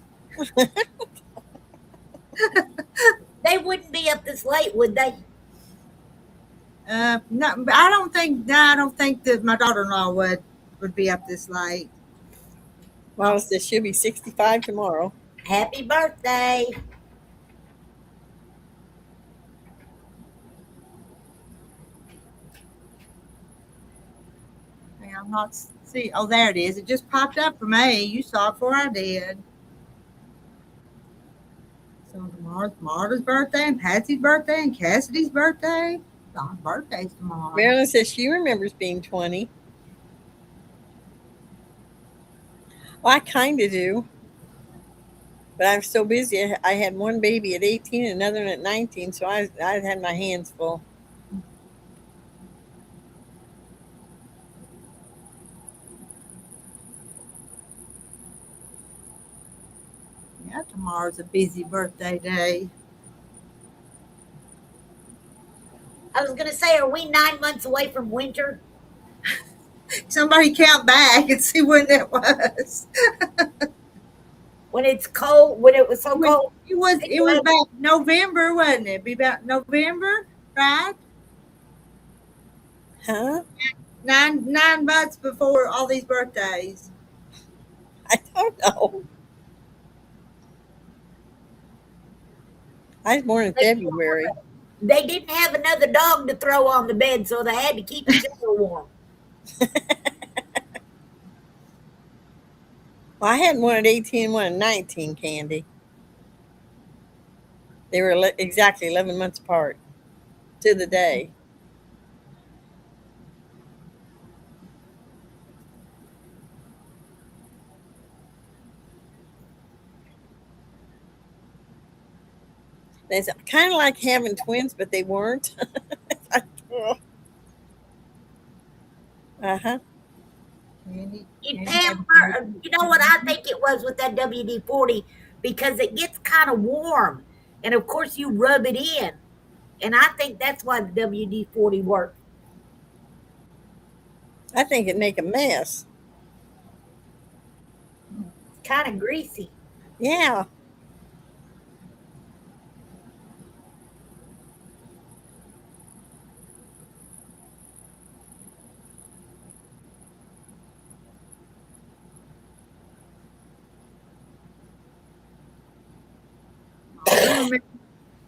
They wouldn't be up this late, would they? No, but I don't think. No, I don't think that my daughter-in-law would be up this late. Well, says she'll be 65 tomorrow. Happy birthday. Hey, I'm not see. Oh, there it is. It just popped up for me. You saw it before I did. So tomorrow's Marta's birthday and Patsy's birthday and Cassidy's birthday. Our birthdays tomorrow. Marilyn says she remembers being 20. Well, I kind of do. But I'm so busy. I had one baby at 18 and another one at 19, so I had my hands full. Yeah, tomorrow's a busy birthday day. I was going to say, are we 9 months away from winter? Somebody count back and see when that was. When it's cold, when it was so cold? It was about November, wasn't it? Be about November, right? Huh? 9 months before all these birthdays. I don't know. I was born in February. They didn't have another dog to throw on the bed, so they had to keep each other warm. Well, I had one at 18 and one at 19, Candy. They were exactly 11 months apart to the day. It's kind of like having twins, but they weren't. Uh-huh. You know what I think it was with that WD-40? Because it gets kind of warm. And, of course, you rub it in. And I think that's why the WD-40 worked. I think it'd make a mess. It's kind of greasy. Yeah.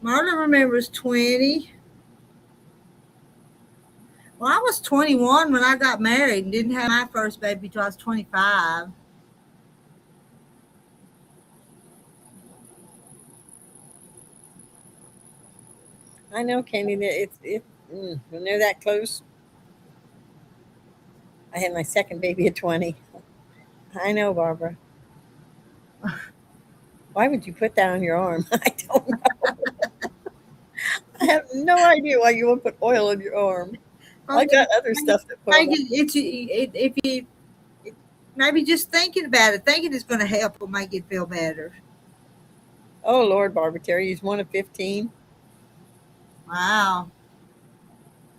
Marta remembers 20. Well, I was 21 when I got married and didn't have my first baby till I was 25. I know, Candy. When they're that close. I had my second baby at 20. I know, Barbara. Why would you put that on your arm? I don't know. I have no idea why you would put oil on your arm. I got other stuff to put on. If you maybe just thinking about it, thinking it's going to help will make it feel better. Oh, Lord, Barbara Terry, he's 1 of 15. Wow.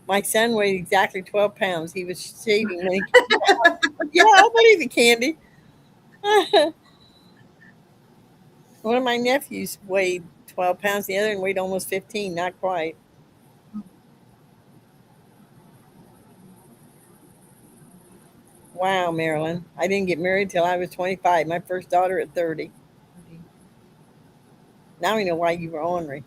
My son weighed exactly 12 pounds. He was shaving when he came out. Yeah, I believe it, Candy. One of my nephews weighed 12 pounds. The other one weighed almost 15. Not quite. Wow, Marilyn. I didn't get married till I was 25. My first daughter at 30. Now we know why you were ornery.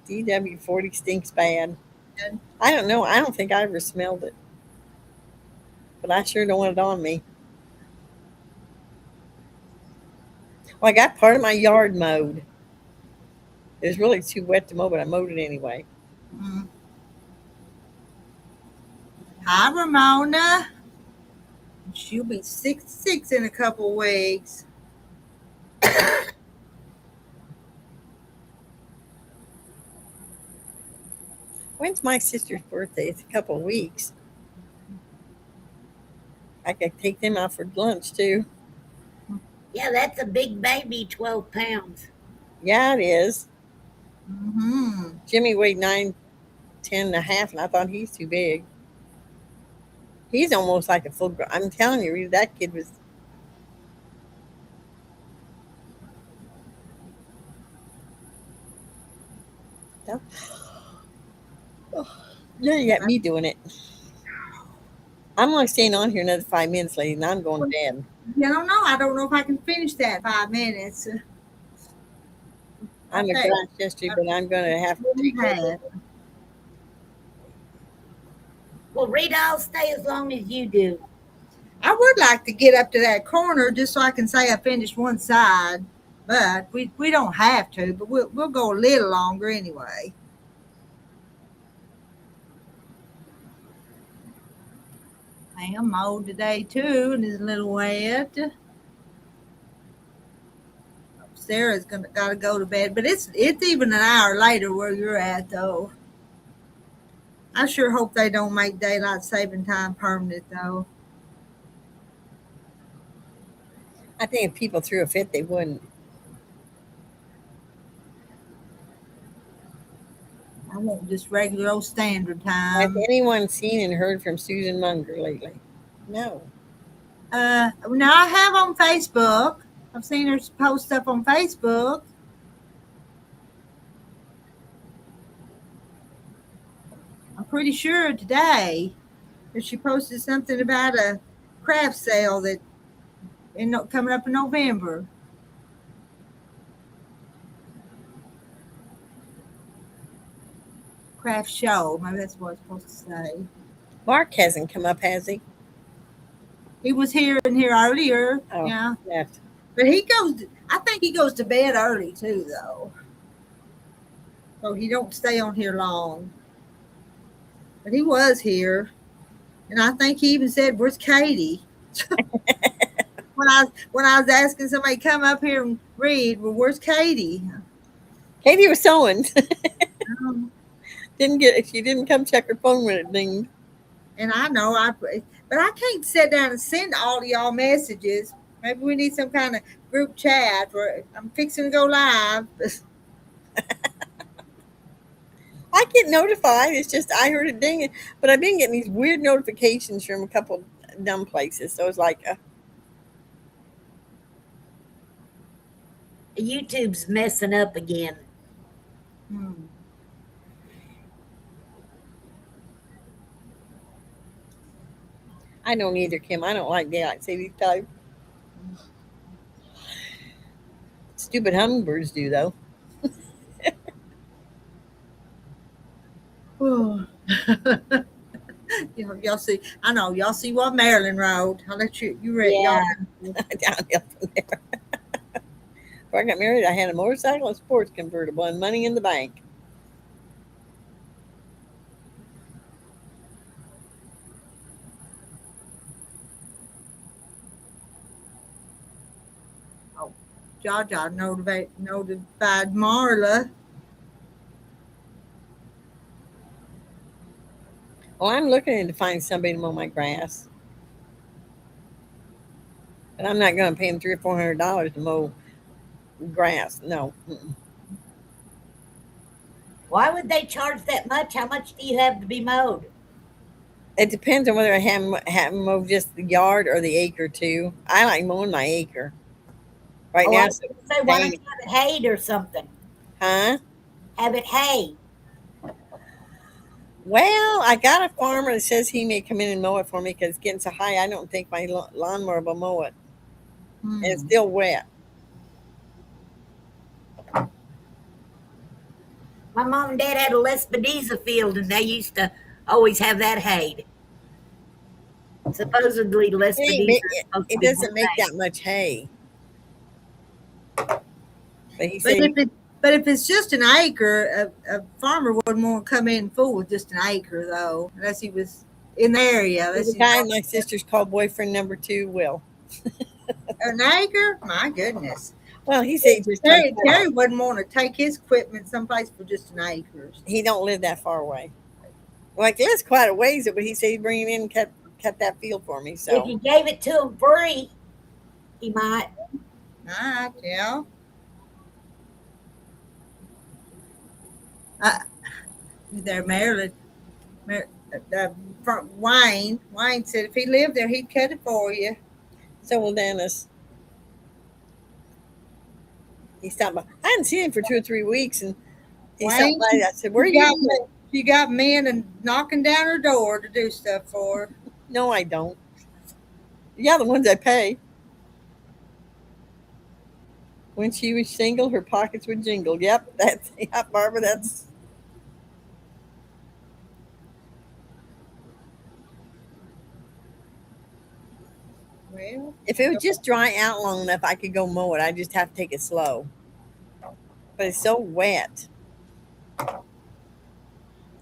DW40 stinks bad. I don't know. I don't think I ever smelled it. But I sure don't want it on me. Well, I got part of my yard mowed. It was really too wet to mow, but I mowed it anyway. Mm-hmm. Hi, Ramona. She'll be 66 in a couple weeks. When's my sister's birthday? It's a couple of weeks. I could take them out for lunch, too. Yeah, that's a big baby, 12 pounds. Yeah, it is. Mm-hmm. Jimmy weighed 9, 10 and a half, and I thought he's too big. He's almost like a full. I'm telling you, that kid was. Yeah, you got me doing it. I'm only staying on here another 5 minutes, lady, and I'm going to bed. I don't know. I don't know if I can finish that 5 minutes. I'm a glass history, but I'm going to have to take Okay. it. Well, Rita, I'll stay as long as you do. I would like to get up to that corner just so I can say I finished one side, but we don't have to. But we'll go a little longer anyway. I am mowed today too, and it's a little wet. Sarah's gotta go to bed, but it's even an hour later where you're at though. I sure hope they don't make daylight saving time permanent though. I think if people threw a fit, they wouldn't. I want just regular old standard Has time. anyone seen and heard from Susan Munger lately? No. Now I have on Facebook. I've seen her post stuff on Facebook. I'm pretty sure today that she posted something about a craft sale that coming up in November. Craft show. Maybe that's what it's supposed to say. Mark hasn't come up, has he? He was here earlier. Oh, Yeah. left. But I think he goes to bed early too though. So he don't stay on here long. But he was here. And I think he even said, "Where's Katie?" when I was asking somebody to come up here and read, well, where's Katie? Katie was sewing. Um, She didn't come check her phone when it dinged. and I know but I can't sit down and send all of y'all messages. Maybe we need some kind of group chat where I'm fixing to go live. I get notified. It's just I heard it dinging, but I've been getting these weird notifications from a couple dumb places. So it's like, YouTube's messing up again. I don't either, Kim. I don't like daylight saving time. Stupid hummingbirds do though. Y'all see. I know y'all see what Maryland wrote. I'll let you read. Yeah. Y'all. Downhill from there. Before I got married, I had a motorcycle, a sports convertible, and money in the bank. Jaja notified Marla. Well, I'm looking to find somebody to mow my grass, but I'm not going to pay them $300 or $400 to mow grass. No. Mm-mm. Why would they charge that much? How much do you have to be mowed? It depends on whether I have them mow just the yard or the acre too. I like mowing my acre. Right Oh, now, I was gonna say, why don't you have it hayed or something? huh? Have it hay. Well, I got a farmer that says he may come in and mow it for me because it's getting so high. I don't think my lawnmower will mow it. And it's still wet. My mom and dad had a Lespedeza field, and they used to always have that hayed. Supposedly, Lespedeza. It doesn't make that much hay. But he said, But if it's just an acre, a farmer wouldn't want to come in full with just an acre, though, unless he was in the area. the guy my sister's called boyfriend number 2, Will. An acre? My goodness. Well, he said just Terry wouldn't want to take his equipment someplace for just an acre. he don't live that far away. Like there's quite a ways, but he said he'd bring him in and cut that field for me. So If you gave it to him free, he might. All right, yeah. There, Maryland. Wayne. Wayne said if he lived there, he'd cut it for you. So will Dennis. He stopped by. I hadn't seen him for 2 or 3 weeks, and he stopped by. I said, "Where are you?" You got men and knocking down her door to do stuff for her. No, I don't. Yeah, the ones I pay. When she was single, her pockets would jingle. Yep, that's Barbara. That's. Well, If it would just dry out long enough, I could go mow it. I just have to take it slow. But it's so wet. I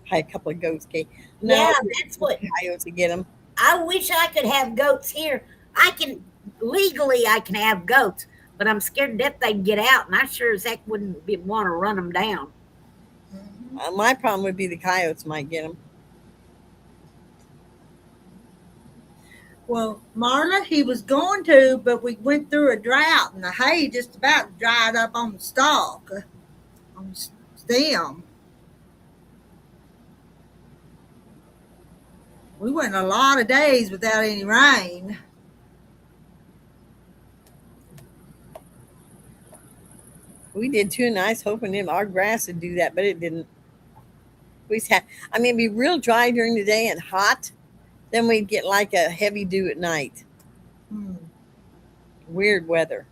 had a couple of goats, Kate. No, Yeah, that's what coyotes to get them. I wish I could have goats here. I can legally have goats, but I'm scared to death they'd get out, and I sure as heck wouldn't want to run them down. My problem would be the coyotes might get them. Well, Marla, he was going to, but we went through a drought, and the hay just about dried up on the stalk, on the stem. We went a lot of days without any rain. We did too, and I was hoping our grass would do that, but it didn't. It'd be real dry during the day and hot. Then we'd get like a heavy dew at night. Weird weather.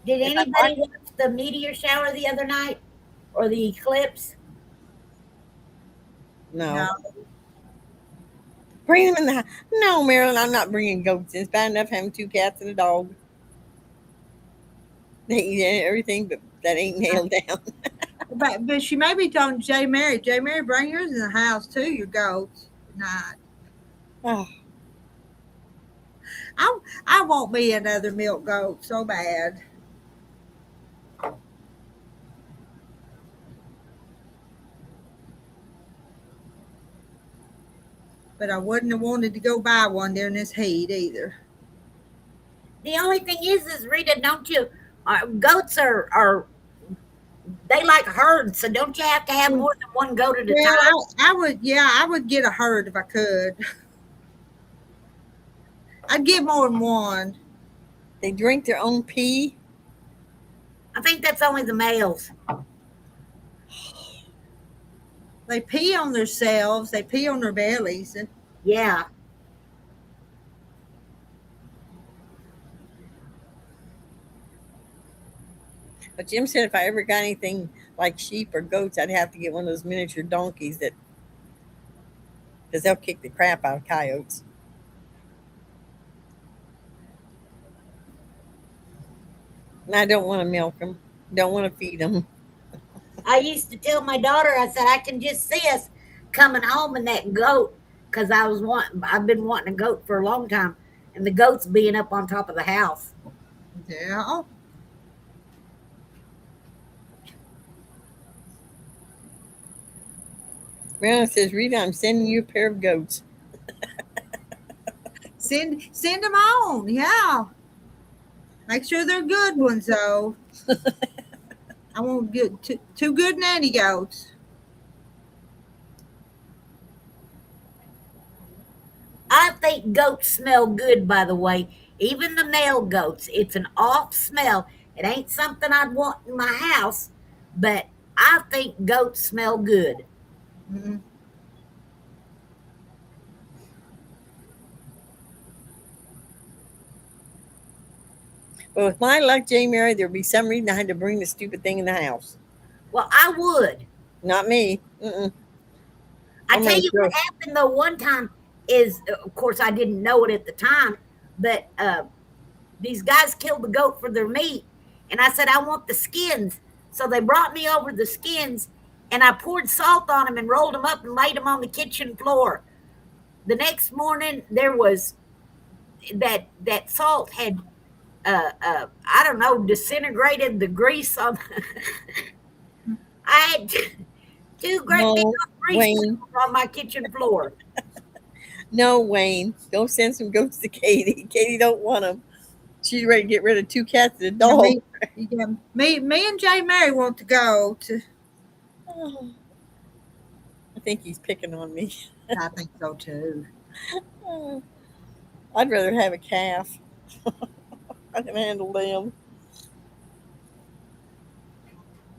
Did anybody watch the meteor shower the other night or the eclipse? No. Bring them in the house. No, Marilyn, I'm not bringing goats. It's bad enough having 2 cats and a dog. They eat everything, but that ain't nailed down. But she may be talking to J. Mary. J. Mary, bring yours in the house too, your goats. Night. Oh. I won't be another milk goat so bad. But I wouldn't have wanted to go buy one during this heat either. The only thing is Rita, don't you? Goats are they like herds, so don't you have to have more than one goat at a time? I would get a herd if I could. I'd get more than one. They drink their own pee. I think that's only the males. They pee on themselves. They pee on their bellies. Yeah. But Jim said if I ever got anything like sheep or goats, I'd have to get one of those miniature donkeys because they'll kick the crap out of coyotes. And I don't want to milk them. Don't want to feed them. I used to tell my daughter, I said, I can just see us coming home in that goat because I've been wanting a goat for a long time, and the goats being up on top of the house. Yeah. Marilyn says, Rita, I'm sending you a pair of goats. Send them on. Yeah. Make sure they're good ones, though. I won't get too good nanny goats. I think goats smell good, by the way. Even the male goats. It's an off smell. It ain't something I'd want in my house, but I think goats smell good. Mm-hmm. But with my luck, J. Mary, there'd be some reason I had to bring the stupid thing in the house. Well, I would. Not me. Mm-mm. I tell you what happened, though, one time is, of course, I didn't know it at the time, but these guys killed the goat for their meat, and I said, I want the skins. So they brought me over the skins, and I poured salt on them and rolled them up and laid them on the kitchen floor. The next morning, there was that salt had, I don't know, disintegrated the grease on. I had two great big grease on my kitchen floor. No, Wayne, go send some goats to Katie. Katie don't want them. She's ready to get rid of 2 cats and a Yeah, dog. me and Jay Mary want to go to. Oh, I think he's picking on me. I think so too. Oh, I'd rather have a calf. I can handle them.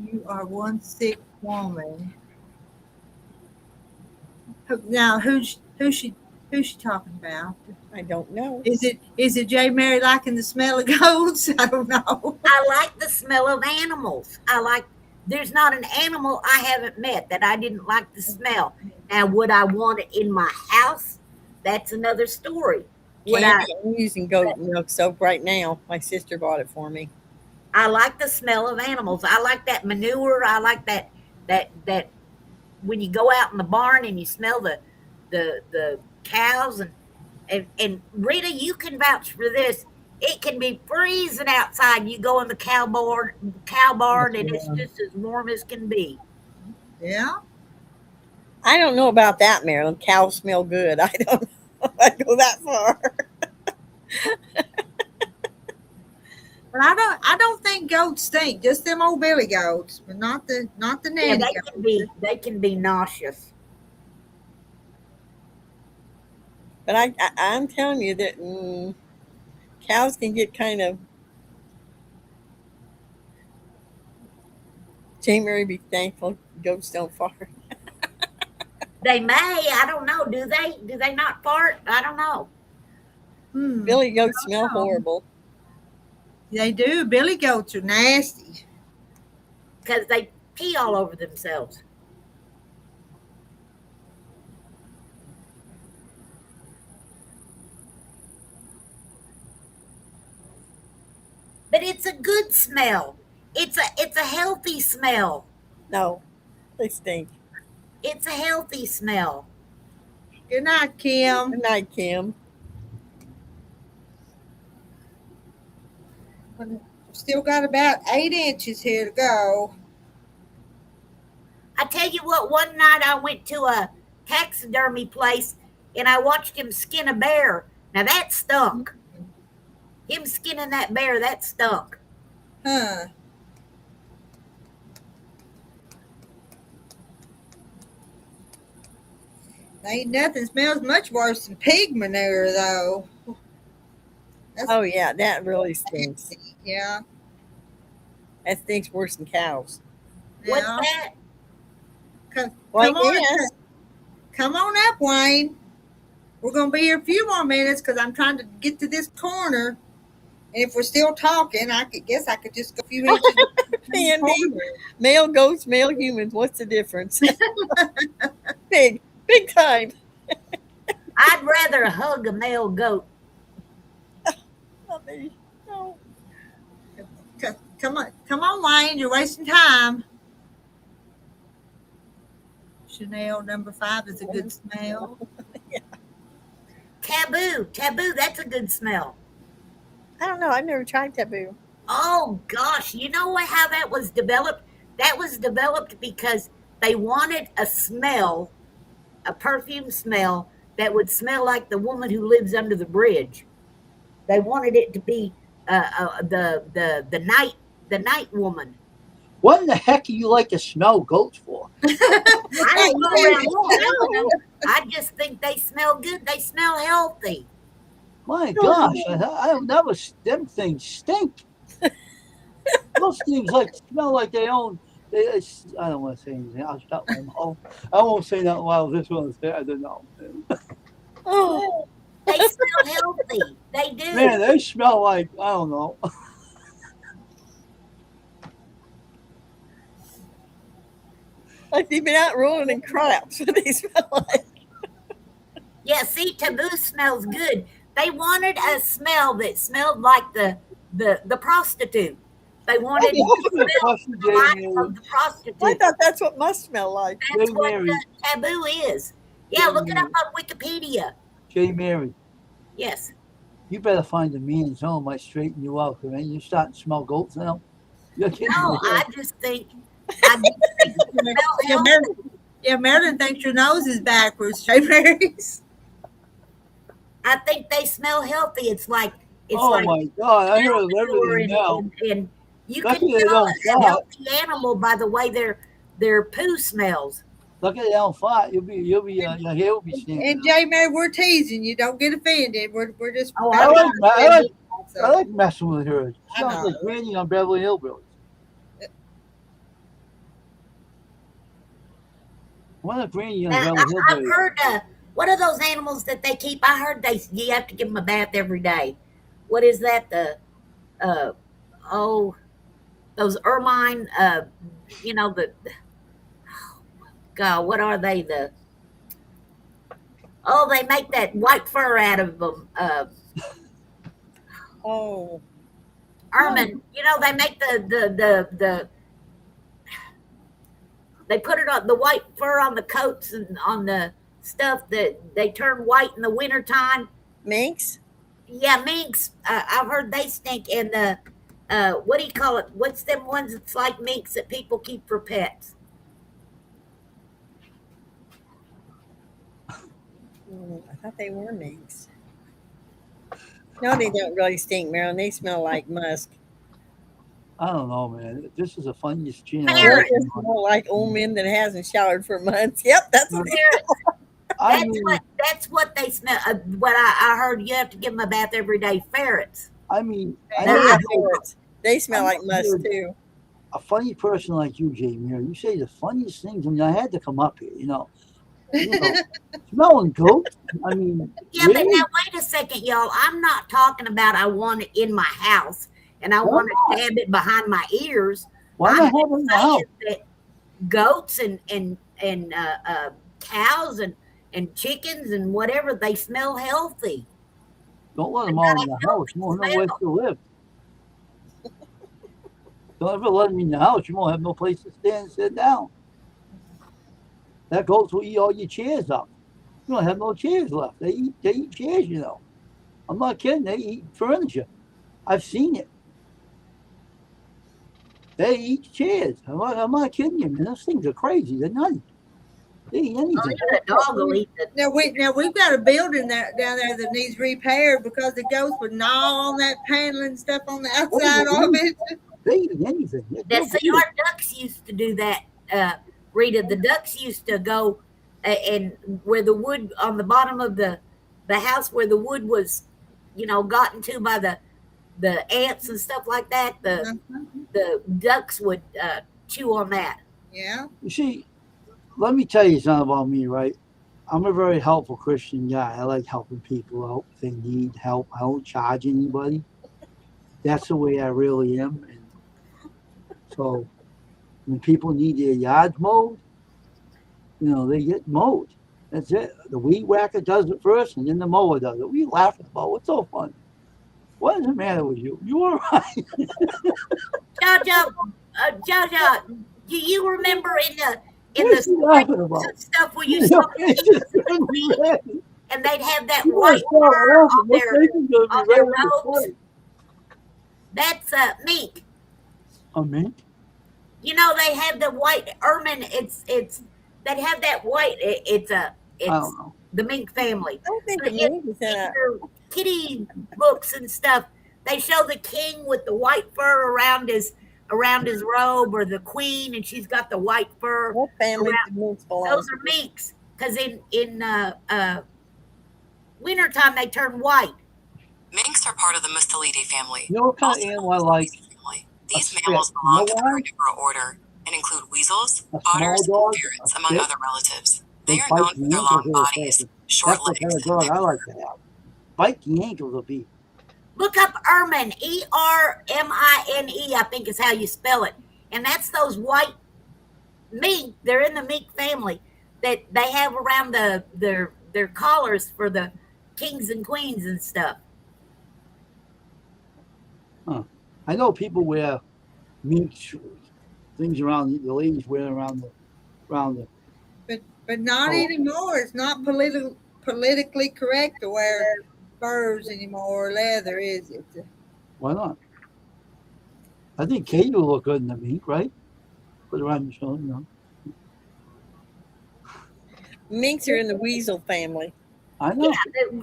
You are one sick woman. Now, who's she talking about? I don't know. Is it Jay Mary liking the smell of goats? I don't know. I like the smell of animals. There's not an animal I haven't met that I didn't like the smell. Now, would I want it in my house? That's another story. I'm using goat milk soap right now. My sister bought it for me. I like the smell of animals. I like that manure. I like that when you go out in the barn and you smell the cows and Rita, you can vouch for this. It can be freezing outside. You go in the cow barn, and it's just as warm as can be. Yeah. I don't know about that, Marilyn. Cows smell good. I don't know if I'd go that far. But I don't think goats stink. Just them old billy goats, but not the nanny goats. They can be nauseous. But I'm telling you that cows can get kind of. Jane Mary be thankful goats don't fart. They may. I don't know. Do they? Do they not fart? I don't know. Billy goats smell horrible. They do. Billy goats are nasty. Because they pee all over themselves. But it's a good smell. It's a healthy smell. No, they stink. It's a healthy smell. Good night, Kim. Good night, Kim. Still got about 8 inches here to go. I tell you what, one night I went to a taxidermy place and I watched him skin a bear. Now that stunk. Him skinning that bear, that stunk. Huh. Ain't nothing smells much worse than pig manure, though. Oh, yeah, that really stinks. Yeah. That stinks worse than cows. What's Yeah. that? Well, Come on, yes. come on up, Wayne. We're going to be here a few more minutes because I'm trying to get to this corner. And if we're still talking, I could just go a few inches. Andy, male goats, male humans. What's the difference? Big time. I'd rather hug a male goat. No. Come on, Wayne. You're wasting time. Chanel number 5 is a good smell. Yeah. Taboo, that's a good smell. I don't know. I've never tried taboo. Oh gosh, you know how that was developed? That was developed because they wanted a smell, a perfume smell that would smell like the woman who lives under the bridge. They wanted it to be the night woman. What in the heck do you like to smell goats for? I don't go around smelling them. I just think they smell good. They smell healthy. My gosh, I don't know. Them things stink. Those things smell like they own. I don't want to say anything. I'll stop my mouth. I won't say that while this one is there. I don't know. Oh, They smell healthy. They do. Man, they smell like, I don't know. like they've been out rolling in craps. What they smell like. Yeah, see, taboo smells good. They wanted a smell that smelled like the prostitute. They wanted to smell the life of the prostitute. I thought that's what must smell like. That's Jay what Mary. the taboo is. Yeah, look it up on Wikipedia. Jay Mary, Yes. you better find a man and someone might straighten you out. Man. You're starting to smell goats now. You're kidding No, me. I just think it smell healthy. Marilyn thinks your nose is backwards, Jay Mary's. I think they smell healthy. It's like It's Oh like my God! I heard of manure everything now. and you Lucky can they tell don't a fart. healthy animal by the way their poo smells. Lucky they don't fart. You'll be your hair will be standing And up. J Mary, we're teasing you. Don't get offended. We're just. Oh, I I'm like not I like so, I like messing with her. I Sounds like know. Granny on Beverly Hillbillies. What a Granny on Now, Beverly I've Hillbillies? heard what are those animals that they keep? I heard you have to give them a bath every day. What is that? The uh oh those ermine you know the God, what are they? They make that white fur out of them. Oh, Ermine, you know they make the they put it on the white fur on the coats and on the stuff that they turn white in the wintertime. minks? Yeah, minks. I've heard they stink. And the what do you call it? What's them ones that's like minks that people keep for pets? I thought they were minks. No, they don't really stink, Marilyn. They smell like musk. I don't know, man. This is the funniest channel. They Ferret. just smell like old men that hasn't showered for months. Yep, that's what they I mean, That's what they smell. What I heard, you have to give them a bath every day. Ferrets. I mean, I They're know ferrets. They smell like musk too. a funny person like you, Jamie. You say the funniest things. I mean, I had to come up here. Smelling goats. I mean, Yeah, but really? now wait a second, y'all. I'm not talking about I want it in my house and I want to stab it behind my ears. Why I'm not have it in the house? saying that goats and cows and chickens and whatever, they smell healthy. Don't let them all in the house. You won't know where to live. Don't ever let them in the house. You won't have no place to stand and sit down. That goats will eat all your chairs up. You don't have no chairs left. They eat chairs, I'm not kidding. They eat furniture. I've seen it. They eat chairs. I'm not kidding you, man. Those things are crazy. They're nutty. They eat anything. Oh, yeah, the dog will eat the. Now we've got a building down there that needs repaired because the ghosts would gnaw on that paneling stuff on the outside of it. They eat anything. Our ducks used to do that, Rita. The ducks used to go and where the wood on the bottom of the house where the wood was, gotten to by the ants and stuff like that. The ducks would chew on that. Yeah. You see, let me tell you something about me, right? I'm a very helpful Christian guy. I like helping people out if they need help. I don't charge anybody. That's the way I really am. And so when people need their yards mowed, they get mowed. That's it. The weed whacker does it first, and then the mower does it. What are you laughing about? What's so funny? What is the matter with you? You all right? Jojo, do you remember in What's the he laughing about? stuff where you saw and they'd have that white You fur fur on their robes? That's mink. A mink? They have the white ermine. They have that white. It's I don't know. the mink family. I don't think But the yet, mink is in in a. their kitty books and stuff, they show the king with the white fur around his robe, or the queen, and she's got the white fur. What family do minks belong Those to? are minks, because in wintertime they turn white. Minks are part of the Mustelidae family. You know what kind of also animal known I as the like? weasel family. These spit. mammals You know belong to the why? carnivora order and include weasels, A otters, small dog, and ferrets, a among spit. other relatives. They They are bite known for the their ankles long of the bodies, person. short That's the kind legs, of dog and I thick like fur. to have. Bite the ankles of people. Look up ermine, ERMINE, I think is how you spell it. And that's those white mink. They're in the mink family that they have around their collars for the kings and queens and stuff. I know people wear mink things around the ladies wear around the. But not Oh. anymore. It's not politically correct to wear furs anymore or leather, is it? Why not? I think Katie will look good in the mink, right? Put it around your shoulder, Minks are in the weasel family. I know.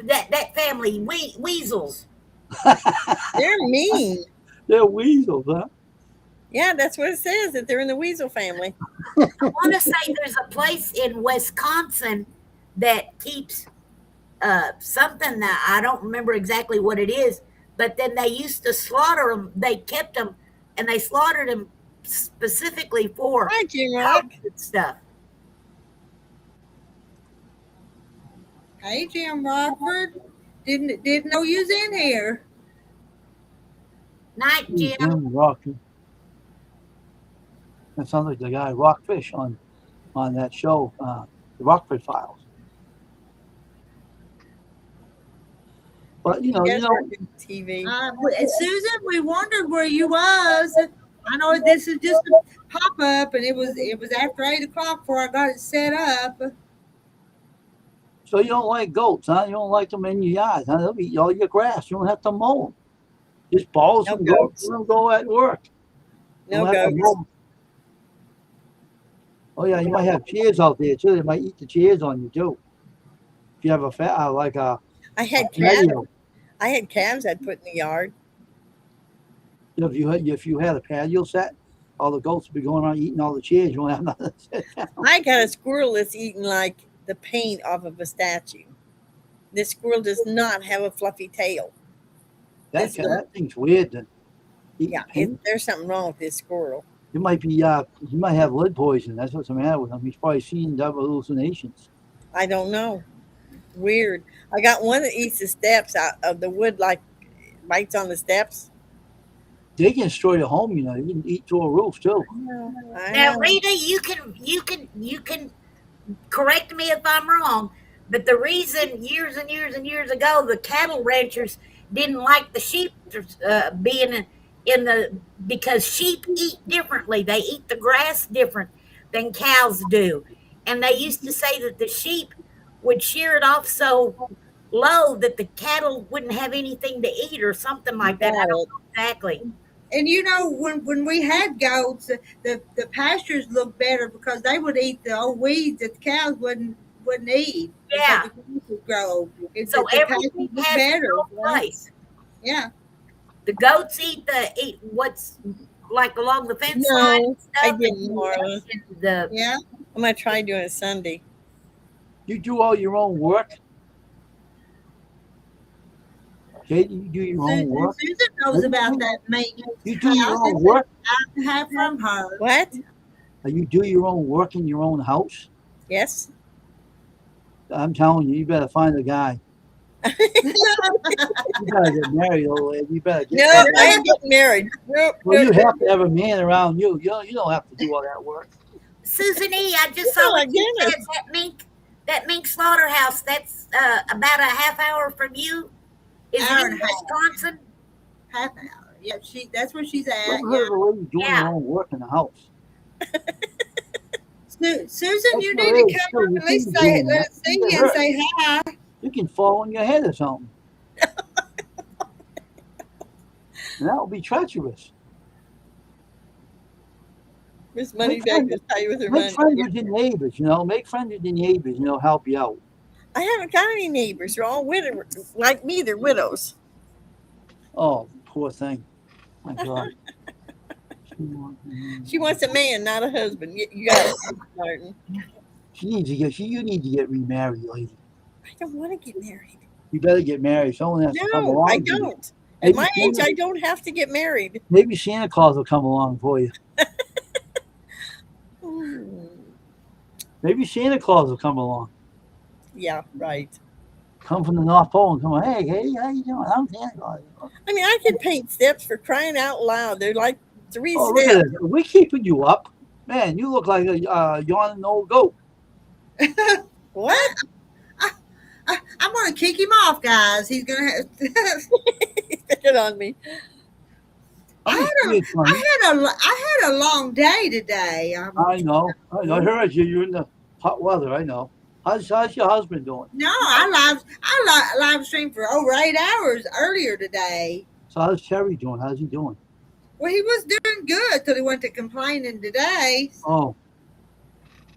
Yeah, that family, weasels. They're mean. They're weasels, huh? Yeah, that's what it says, that they're in the weasel family. I want to say there's a place in Wisconsin that keeps something that I don't remember exactly what it is, but then they used to slaughter them. They kept them and they slaughtered them specifically for Hi, Jim Rock. goats and stuff. Hey, Jim Rockford. Didn't know you was in here. Night, Jim. Jim Rocky. That sounds like the guy Rockfish on that show, the Rockford Files. But You you guys know, are good TV. Susan, we wondered where you was. I know this is just a pop up, and it was after 8 o'clock before I got it set up. so you don't like goats, huh? You don't like them in your yard, huh? They'll eat all your grass. You don't have to mow them. Just balls No and goats. goats. Let them go at work. You No don't have to goats. mow 'em. Oh yeah, you might have chairs out there too. They might eat the chairs on you too. If you have a like a I had calves. patio. I had calves I'd put in the yard. If you had a patio set, all the goats would be going around eating all the chairs. You don't have nothing to sit down. I got a squirrel that's eating like the paint off of a statue. This squirrel does not have a fluffy tail. That thing's weird. Then. Yeah, there's something wrong with this squirrel. It might be. He might have lead poison. That's what's the matter with him. He's probably seeing double hallucinations. I don't know. Weird. I got one that eats the steps out of the wood, like bites on the steps. They can destroy the home. You know, they can eat through a roof too. I Now, know. Rita, you can correct me if I'm wrong, but the reason years and years and years ago the cattle ranchers didn't like the sheep being in the because sheep eat differently. They eat the grass different than cows do, and they used to say that the sheep would shear it off so low that the cattle wouldn't have anything to eat or something like that. I don't know exactly. And you know, when we had goats, the pastures looked better because they would eat the old weeds that the cows wouldn't eat. Yeah. So the grass would grow. So The everything pastures looked has better. its own place. Yeah. The goats eat what's like along the fence line No, and I stuff. didn't, Marla. And the Yeah. I'm gonna try doing it Sunday. You do all your own work. Okay, you do your own work. Susan knows about that maintenance. You do your house. own work. I have from her. What? You do your own work in your own house. Yes. I'm telling you, you better find a guy. You better get married, old lady. You better get No, married. I ain't getting married. Nope, Well, you nope. have to have a man around you. You don't have to do all that work. Susan E., I just Oh, saw my what you said. goodness. That mink slaughterhouse. That's about a half hour from you. Is Hour it in and a half. Wisconsin? Half hour. Yeah, that's where she's at. Don't hurt a lady doing Yeah. her own work in the house. Susan, That's you my need to age, come too. up You at least keep say doing let that. us see You you hurt. and say hi. You can fall on your head or something. And that will be treacherous. Miss Money Make Bag friends- just tell you with her Make friends money. with your neighbors, you know. Make friends with your neighbors, and they'll help you out. I haven't got any neighbors. They're all widows. Like me, they're widows. Oh, poor thing. My God. She wants a man, not a husband. You got it, Martin. You need to get remarried, lady. I don't want to get married. You better get married. Someone has to come No, along. I with you. don't. At Maybe my age, Santa- I don't have to get married. Maybe Santa Claus will come along for you. Hmm. Maybe Santa Claus will come along. Yeah, right. Come from the North Pole and come on, hey, how you doing? I'm Santa Claus. I mean, I can paint steps for crying out loud. They're like 3 Oh, look steps. at this. We're keeping you up. Man, you look like a yawning old goat. What? I'm gonna kick him off, guys. He's gonna have. Pick it on me. I had a long day today. I know. I heard you. You're in the hot weather. I know. How's your husband doing? No, I live streamed for over 8 hours earlier today. So how's Terry doing? How's he doing? Well, he was doing good till he went to complaining today. Oh.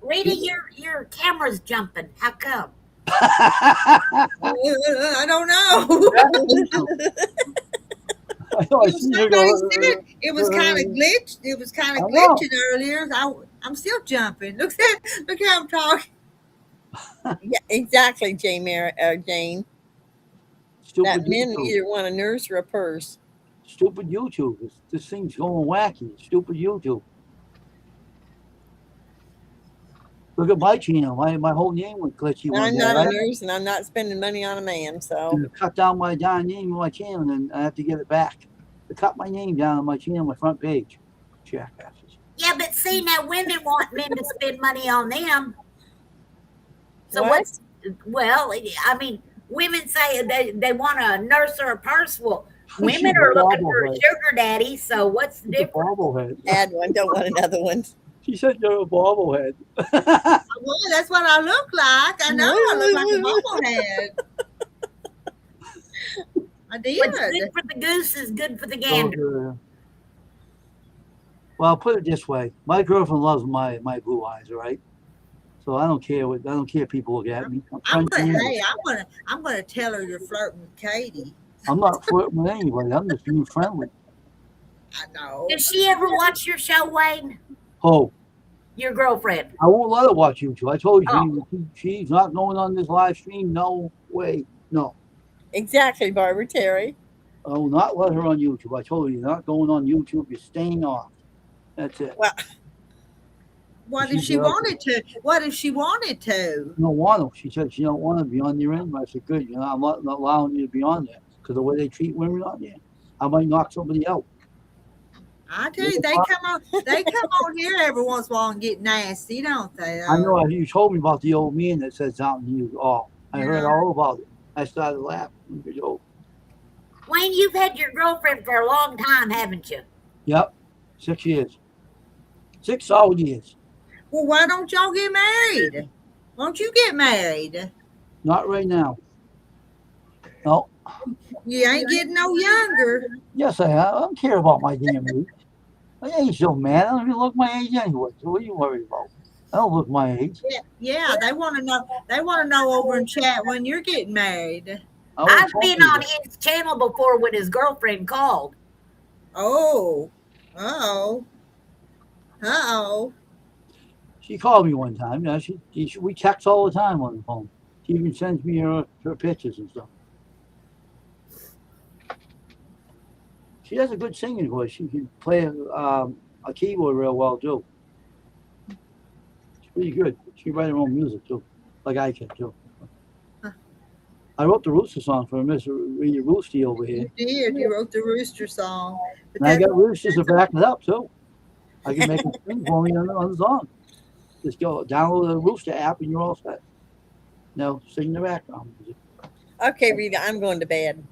Rita, your camera's jumping. How come? I don't know. I know I You know, seen her somebody go. said it was kind of glitched. It was kind of I know. glitching earlier. I'm still jumping. Look how I'm talking. Yeah, exactly, Jane. Stupid That men YouTube. either want a nurse or a purse. Stupid YouTube. This thing's going wacky. Stupid YouTube. Look at my channel. My whole name went glitchy one I'm day. not Right? a nurse, and I'm not spending money on a man. So To cut down my darn name on my channel, and I have to get it back. To cut my name down on my channel, my front page. Jackasses. Yeah, but see, now women want men to spend money on them. So What? well, I mean, women say they want a nurse or a purse. Well, women She's a are looking for a bobblehead. sugar daddy. So what's the She's a difference? bobblehead. Add one, don't want another one. She said you're a bobblehead. Well, that's what I look like. I know I look like a bobblehead. I did. What's good for the goose is good for the gander. Well, put it this way: my girlfriend loves my blue eyes. All right, so I don't care if people look at me. I'm gonna tell her you're flirting with Katie. I'm not flirting with anybody. I'm just being friendly. I know. Does she ever watch your show, Wayne? Oh, Your girlfriend? I won't let her watch YouTube. I told you she's not going on this live stream. No way. No. Exactly, Barbara Terry. I will not let her on YouTube. I told her you're not going on YouTube. You're staying off. That's it. Well, What if she wanted to? What if she wanted to? You don't want to. She said she don't want to be on your end. I said, good. You know, I'm not allowing you to be on there because the way they treat women on there, I might knock somebody out. I tell you, they come on here every once in a while and get nasty, don't they? I know you told me about the old man that said something to you. Oh, I heard Yeah. all about it. I started laughing. Wayne, you've had your girlfriend for a long time, haven't you? Yep, 6 years. 6 solid years. Well, why don't y'all get married? Won't you get married? Not right now. No. You ain't getting no younger. Yes, I have. I don't care about my damn age. My age don't matter. I don't even look my age anyway. So what are you worried about? I don't look my age. Yeah, they want to know. They want to know over in chat when you're getting married. I've been on his channel before when his girlfriend called. Oh, She called me one time. You know, we text all the time on the phone. She even sends me her pictures and stuff. She has a good singing voice. She can play a keyboard real well too. She's pretty good. She can write her own music too, like I can too. I wrote the Rooster song for Miss Rita Roosty over here. You did. You wrote the Rooster song. But And I got roosters to back it up too. I can make them sing for me on the song. Just go download the Rooster app and you're all set. Now sing the background music. okay, Rita, I'm going to bed.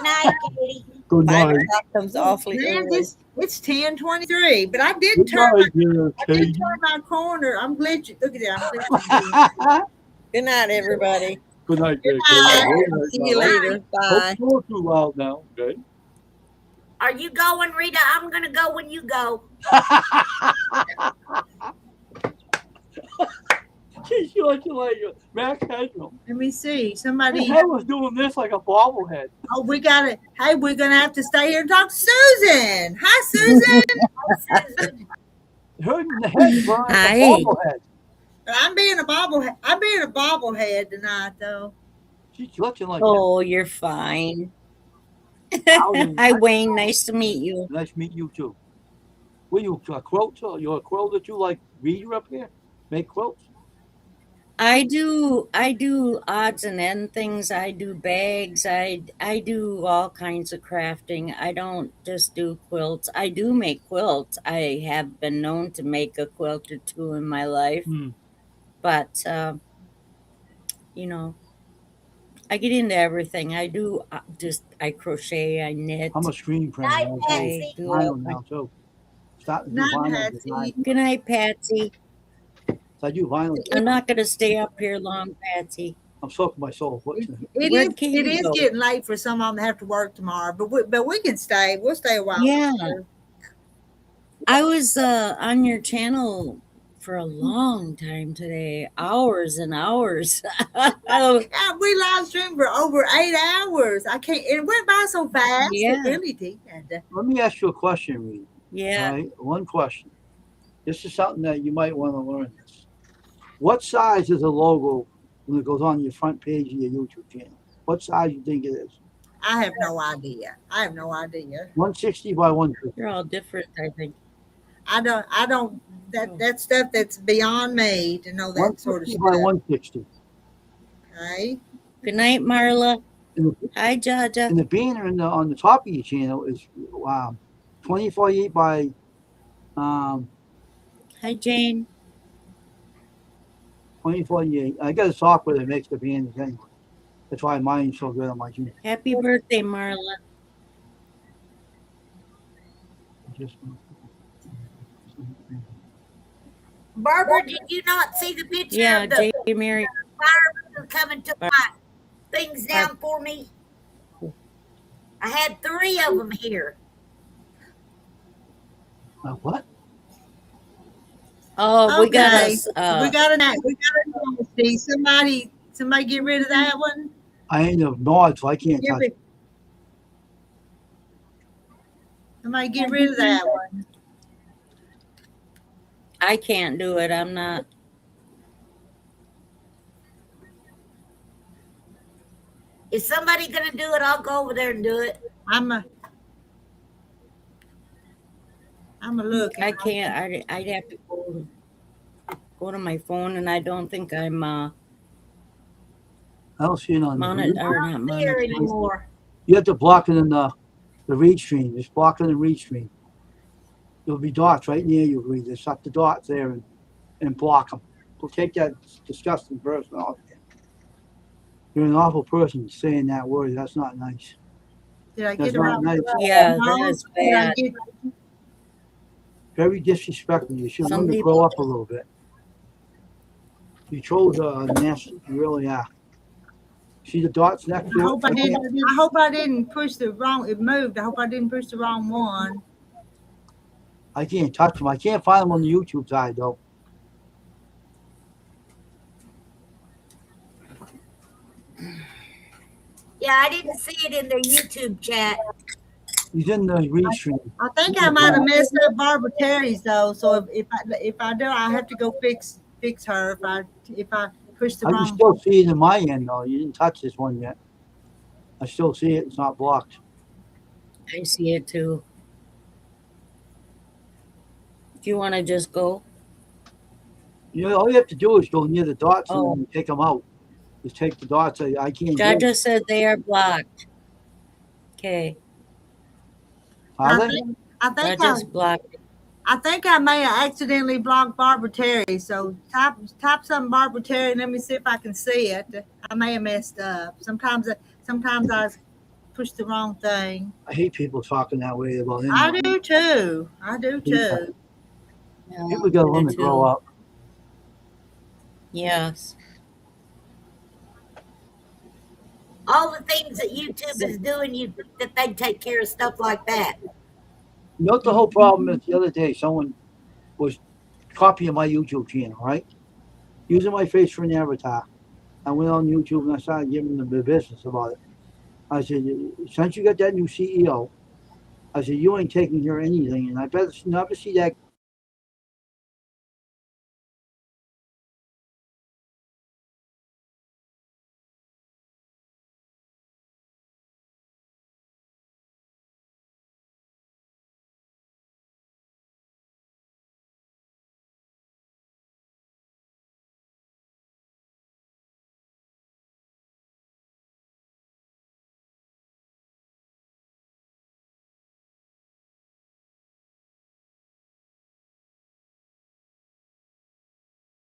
Night, Katie. Good 5 night. o'clock comes awfully man, early. it's 10:23. But I did Good turn. night, dear I did Katie. turn my corner. I'm glitching. Look at that. I'm glitching. Good night, everybody. Good night, dear night. Katie. Good night, See you bye. later. Bye. Don't talk too loud now, okay? Are you going, Rita? I'm going to go when you go. She's looking like Max Headroom. Let me see. The Somebody. head was doing this like a bobblehead. Oh, we got it. Hey, we're gonna have to stay here and talk to Susan. Hi, Susan. Susan. Her in the head was like Hi. a bobblehead. But I'm being a bobblehead tonight, though. She's looking like Oh, you're fine. that. Hi, Wayne. Nice to meet you. Nice to meet you too. Were you a quilter? You're a quilter too, like Reader up here? Make quilts? I do odds and end things. I do bags. I do all kinds of crafting. I don't just do quilts. I do make quilts. I have been known to make a quilt or two in my life, but you know, I get into everything. I do I crochet. I knit. I'm a screen printer. Night, now, too. Patsy. do Vinyl all now too. Starting to do Night, vinyl Patsy. design. Good night, Patsy. So I do vinyl. I'm not going to stay up here long, Patsy. I'm soaking my soul. What's It Where'd is. Katie It is go? getting late for some of them to have to work tomorrow, but we can stay. We'll stay a while. Yeah. longer. I was on your channel for a long time today, hours and hours. Yeah, we live streamed for over 8 hours. I can't. It went by so fast. Yeah. It really did. Let me ask you a question, Reed. Yeah. All right, one question. This is something that you might want to learn. This. What size is a logo when it goes on your front page of your YouTube channel? What size do you think it is? I have no idea. 160 by 150. They're all different, I think. I don't. That stuff that's beyond me to know that sort of 150 stuff. by 160. Okay. Good night, Marla. And Hi, Jaja. And the banner on the top of your channel is 2048 by Hi, Jane. 2048. I got a software that makes the banners anyway. That's why mine's so good on my channel. Happy birthday, Marla. Just, Barbara, did you not see the picture Yeah, of the J. Mary. firemen who come and took my things down for me? I had 3 of them here. what? Oh, we got Okay. us. We got an honesty. Somebody get rid of that one. I ain't a mod, so I can't Get touch rid- it. Somebody get rid of that one. I can't do it. I'm not. If somebody gonna do it, I'll go over there and do it. I'm a look. I can't. I'd have to go to my phone, and I don't think I'm I don't see it on monet the or not Here monetized. anymore. You have to block it in the read stream. Just block it in the read stream. There'll be dots right near you, Reed. Just up the dots there and block them. We'll take that disgusting person off there. You're an awful person saying that word. That's not nice. Did I That's get not it nice. Yeah, that is Did I bad. get Very disrespectful. You should Some learn to people- grow up a little bit. You chose a nest. You really are. See the dots next I to hope I it? didn't push the wrong. It moved. I hope I didn't push the wrong one. I can't touch them. I can't find them on the YouTube side though. Yeah, I didn't see it in their YouTube chat. He's in the read stream. I think I might have messed up Barbara Terry's though. So if I do, I have to go fix her if I push the I can wrong. still see it in my end though. You didn't touch this one yet. I still see it. It's not blocked. I see it too. Do you want to just go? You know, all you have to do is go near the dots Oh. and take them out. Just take the dots. I can't. do it. Jaja said they are blocked. Okay, Are I they? think I Jaja's blocked. I think I may have accidentally blocked Barbara Terry. So type something Barbara Terry and let me see if I can see it. I may have messed up. Sometimes I push the wrong thing. I hate people talking that way about him. I do too. Yeah, People got to learn me to grow too. up. Yes. All the things that YouTube is doing, that they take care of stuff like that. You know what the whole problem is? The other day, someone was copying my YouTube channel, right? Using my face for an avatar. I went on YouTube and I started giving them the business about it. I said, since you got that new CEO, I said, you ain't taking care of anything, and I better never see that